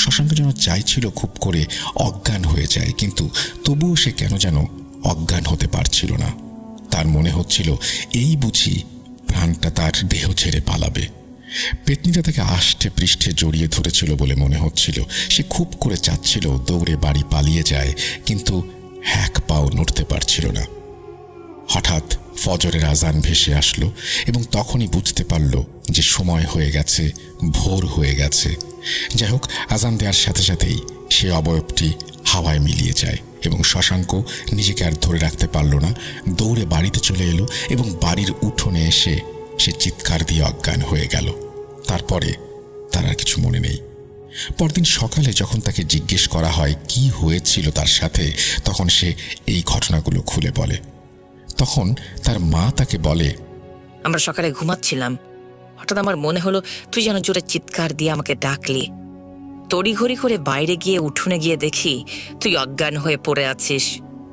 শশাঙ্ক যেন চাইছিল খুব করে অজ্ঞান হয়ে যায়, কিন্তু তবুও সে কেন যেন অজ্ঞান হতে পারছিল না। তার মনে হচ্ছিল এই বুঝি প্রাণটা তার দেহ ছেড়ে পালাবে। পেতনিটা তাকে আষ্টে পৃষ্ঠে জড়িয়ে ধরেছিল বলে মনে হচ্ছিল। সে খুব করে চাচ্ছিল দৌড়ে বাড়ি পালিয়ে যায়, কিন্তু এক পাও নড়তে পারছিল না। হঠাৎ ফজরের আজান ভেসে আসলো এবং তখনই বুঝতে পারল যে সময় হয়ে গেছে, ভোর হয়ে গেছে। যাই হোক, আজান দেওয়ার সাথে সাথেই সে অবয়বটি হাওয়ায় মিলিয়ে যায় এবং শশাঙ্ক নিজেকে আর ধরে রাখতে পারল না। দৌড়ে বাড়িতে চলে এলো এবং বাড়ির উঠোনে এসে সে চিৎকার দিয়ে অজ্ঞান হয়ে গেল। তারপরে তার আর কিছু মনে নেই। পরদিন সকালে যখন তাকে জিজ্ঞেস করা হয় কি হয়েছিল তার সাথে, তখন সে এই ঘটনাগুলো খুলে বলে। তখন তার মা তাকে বলে, আমরা সকালে ঘুমাচ্ছিলাম, হঠাৎ আমার মনে হলো তুই যেন জোরে চিৎকার দিয়ে আমাকে ডাকলি। তড়িঘড়ি করে বাইরে গিয়ে উঠোনে গিয়ে দেখি তুই অজ্ঞান হয়ে পড়ে আছিস।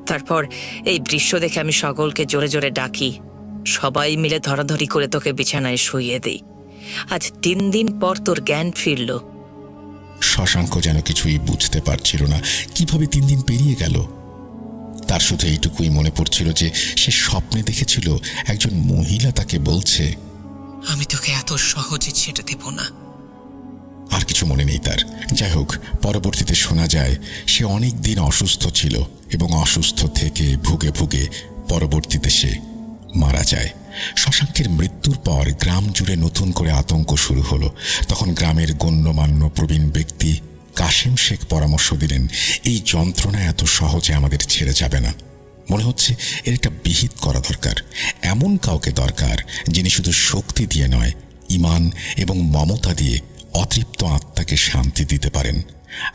তারপর এই দৃশ্য দেখে আমি সকলকে জোরে জোরে ডাকি, সবাই মিলে ধরাধরি করে তোকে বিছানায় শুইয়ে দিই। আজ 3 দিন পর তোর জ্ঞান ফিরল। শশাঙ্ক যেন কিছুই বুঝতে পারছিল না কিভাবে 3 দিন পেরিয়ে গেল। তার শুধু এইটুকুই মনে পড়ছিল যে সে স্বপ্নে দেখেছিল একজন মহিলা তাকে বলছে, আমি তোকে এত সহজে ছেড়ে দেব না। আর কিছু মনে নেই তার। যাই হোক, পরবর্তীতে শোনা যায় সে অনেক দিন অসুস্থ ছিল এবং অসুস্থ থেকে ভুগে ভুগে পরবর্তীতে সে মারা যায়। শশাঙ্কের মৃত্যুর পর গ্রাম জুড়ে নতুন করে আতঙ্ক শুরু হলো। তখন গ্রামের গণ্যমান্য প্রবীণ ব্যক্তি কাশেম শেখ পরামর্শ দিলেন, এই যন্ত্রণা এত সহজে আমাদের ছেড়ে যাবে না। মনে হচ্ছে এর একটা বিহিত করা দরকার। এমন কাউকে দরকার যিনি শুধু শক্তি দিয়ে নয়, ঈমান এবং মমতা দিয়ে অতৃপ্ত আত্মাকে শান্তি দিতে পারেন,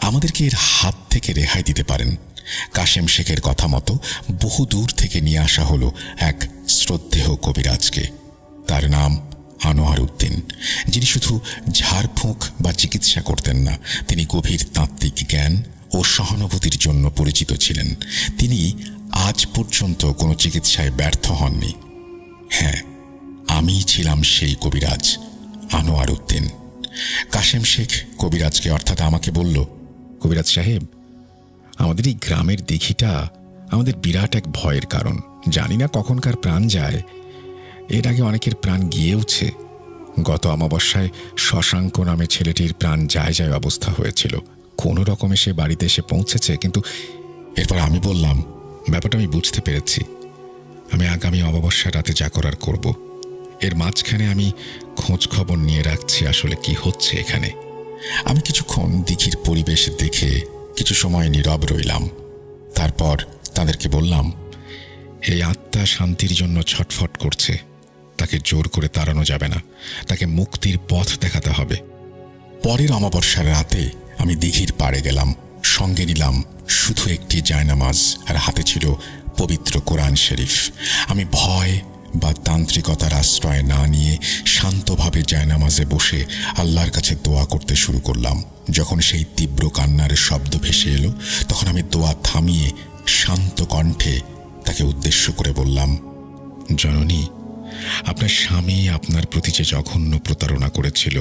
আমাদেরকে এর হাত থেকে রেহাই দিতে পারেন। কাশেম শেখের কথা মতো বহু দূর থেকে নিয়ে আসা হলো এক শ্রদ্ধেয় কবিরাজকে। তার নাম আনোয়ার উদ্দিন, যিনি শুধু ঝাড়ফুঁক বা চিকিৎসা করতেন না, তিনি গভীর তাত্ত্বিক জ্ঞান ও সহানুভূতির জন্য পরিচিত ছিলেন। তিনি আজ পর্যন্ত কোনো চিকিৎসায় ব্যর্থ হননি। হ্যাঁ, আমি ছিলাম সেই কবিরাজ আনোয়ার উদ্দিন। কাশেম শেখ কবিরাজকে অর্থাৎ আমাকে বলল, কবিরাজ সাহেব, আমাদের এই গ্রামের দিঘিটা আমাদের বিরাট এক ভয়ের কারণ। জানি না কখনকার প্রাণ যায়। এর আগে অনেকের প্রাণ গিয়েওছে। গত অমাবস্যায় শশাঙ্ক নামে ছেলেটির প্রাণ যায় যায় অবস্থা হয়েছিল। কোনো রকমে সে বাড়িতে এসে পৌঁছেছে, কিন্তু এরপর আমি বললাম, ব্যাপারটা আমি বুঝতে পেরেছি। আমি আগামী অমাবস্যা রাতে যা করার করব। এর মাঝখানে আমি খোঁজ খবর নিয়ে রাখছি আসলে কি হচ্ছে এখানে। আমি কিছুক্ষণ দিঘির পরিবেশ দেখে কিছু সময় নীরব রইলাম। তারপর তাদেরকে বললাম, এই আত্মা শান্তির জন্য ছটফট করছে, তাকে জোর করে তাড়ানো যাবে না, তাকে মুক্তির পথ দেখাতে হবে। পরের অমাবস্যার রাতে আমি দিঘির পাড়ে গেলাম। সঙ্গে নিলাম শুধু একটি জায়নামাজ, আর হাতে ছিল পবিত্র কোরআন শরীফ। আমি ভয় বা তান্ত্রিকতার আশ্রয় না নিয়ে শান্তভাবে জায়নামাজে বসে আল্লাহর কাছে দোয়া করতে শুরু করলাম। যখন সেই তীব্র কান্নার শব্দ ভেসে এলো, তখন আমি দোয়া থামিয়ে শান্ত কণ্ঠে তাকে উদ্দেশ্য করে বললাম, জননী, আপনার স্বামী আপনার প্রতি যে জঘন্য প্রতারণা করেছিল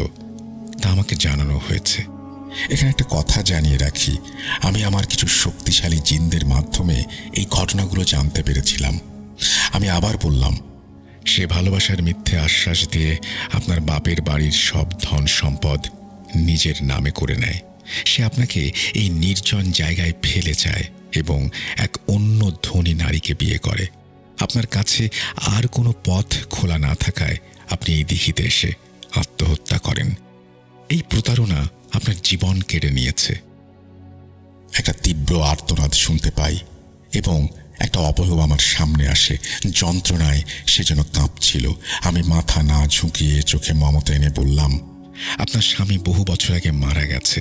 তা আমাকে জানানো হয়েছে। এখানে একটা কথা জানিয়ে রাখি, আমি আমার কিছু শক্তিশালী জিনদের মাধ্যমে এই ঘটনাগুলো জানতে পেরেছিলাম। আমি আবার বললাম, সে ভালোবাসার মিথ্যে আশ্বাস দিয়ে আপনার বাপের বাড়ির সব ধন সম্পদ নিজের নামে করে নেয়। সে আপনাকে এই নির্জন জায়গায় ফেলে যায় এবং এক অন্য ধনী নারীকে বিয়ে করে। আপনার কাছে আর কোনো পথ খোলা না থাকায় আপনি এই দিঘিতে এসে আত্মহত্যা করেন। এই প্রতারণা আপনার জীবন কেড়ে নিয়েছে। একটা তীব্র আর্তনাদ শুনতে পাই এবং একটা অবয়ব আমার সামনে আসে। যন্ত্রণায় সে যেন কাঁপছিল। আমি মাথা না ঝুঁকিয়ে চোখে মমতা এনে বললাম, আপনার স্বামী বহু বছর আগে মারা গেছে,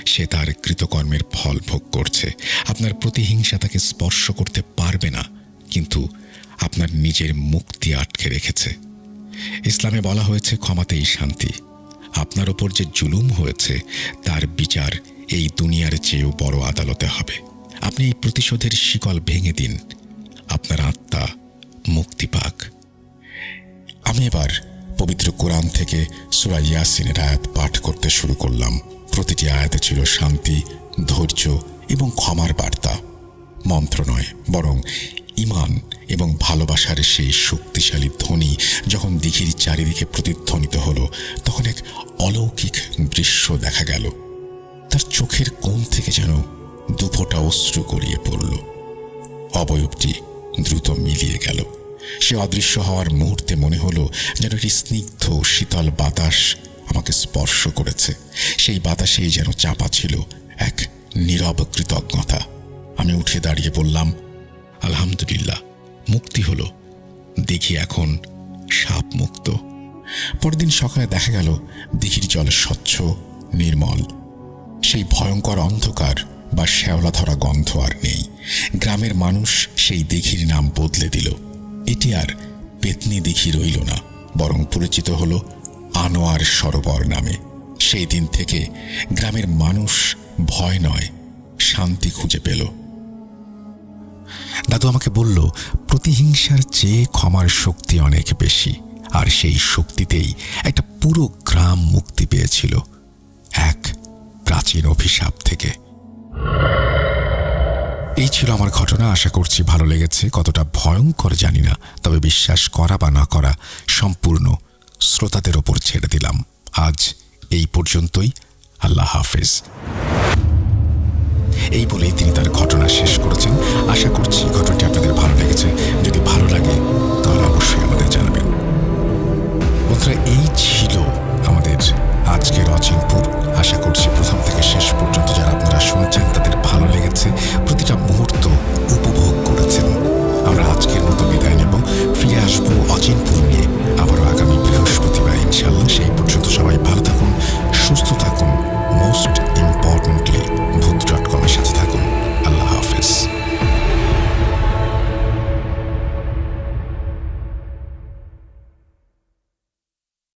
সে তার কৃতকর্মের ফল ভোগ করছে। আপনার প্রতিহিংসা তাকে স্পর্শ করতে পারবে না, কিন্তু আপনার নিজের মুক্তি আটকে রেখেছে। ইসলামে বলা হয়েছে ক্ষমাতেই শান্তি। আপনার ওপর যে জুলুম হয়েছে তার বিচার এই দুনিয়ার চেয়েও বড় আদালতে হবে। আপনি এই প্রতিশোধের শিকল ভেঙে দিন, আপনার আত্মা মুক্তি পাক। আমি এবার পবিত্র কোরআন থেকে সূরা ইয়াসিনের আয়াত পাঠ করতে শুরু করলাম। প্রতিটি আয়াতে ছিল শান্তি, ধৈর্য এবং ক্ষমার বার্তা। মন্ত্র নয়, বরং ঈমান এবং ভালোবাসার সেই শক্তিশালী ধ্বনি যখন দিঘির চারিদিকে প্রতিধ্বনিত হলো, তখন এক অলৌকিক দৃশ্য দেখা গেল। তার চোখের কোণ থেকে যেন দুফোঁটা অশ্রু গড়িয়ে পড়ল। অবয়বটি দ্রুত মিলিয়ে গেল। সে অদৃশ্য হওয়ার মুহূর্তে মনে হলো যেন একটি স্নিগ্ধ শীতল বাতাস আমাকে স্পর্শ করেছে। সেই বাতাসেই যেন চাপা ছিল এক নীরব কৃতজ্ঞতা। আমি উঠে দাঁড়িয়ে বললাম, আলহামদুলিল্লাহ, মুক্তি হলো। দিঘি এখন সাপ মুক্ত। পরদিন সকালে দেখা গেল দিঘির জল স্বচ্ছ, নির্মল। সেই ভয়ঙ্কর অন্ধকার বা শ্যাওলা ধরা গন্ধ আর নেই। গ্রামের মানুষ সেই দিঘির নাম বদলে দিল। এটি আর পেতনি দিঘি রইল না, বরং পরিচিত হলো আনোয়ার সরোবর নামে। সেই দিন থেকে গ্রামের মানুষ ভয় নয়, শান্তি খুঁজে পেল। দাদু আমাকে বলল, প্রতিহিংসার চেয়ে ক্ষমার শক্তি অনেক বেশি, আর সেই শক্তিতেই একটা পুরো গ্রাম মুক্তি পেয়েছিল এক প্রাচীন অভিশাপ থেকে। এই ছিল আমার ঘটনা। আশা করছি ভালো লেগেছে। কতটা ভয়ঙ্কর জানি না, তবে বিশ্বাস করা বা না করা সম্পূর্ণ শ্রোতাদের ওপর ছেড়ে দিলাম। আজ এই পর্যন্তই। আল্লাহ হাফেজ। এই বলেই তিনি তার ঘটনা শেষ করেছেন। আশা করছি ঘটনাটি আপনাদের ভালো লেগেছে। যদি ভালো লাগে তাহলে অবশ্যই আমাদের জানাবেন। বন্ধুরা, এই ছিল আমাদের আজকের অচিনপুর। আশা করছি প্রথম থেকে শেষ পর্যন্ত যারা আপনারা শুনছেন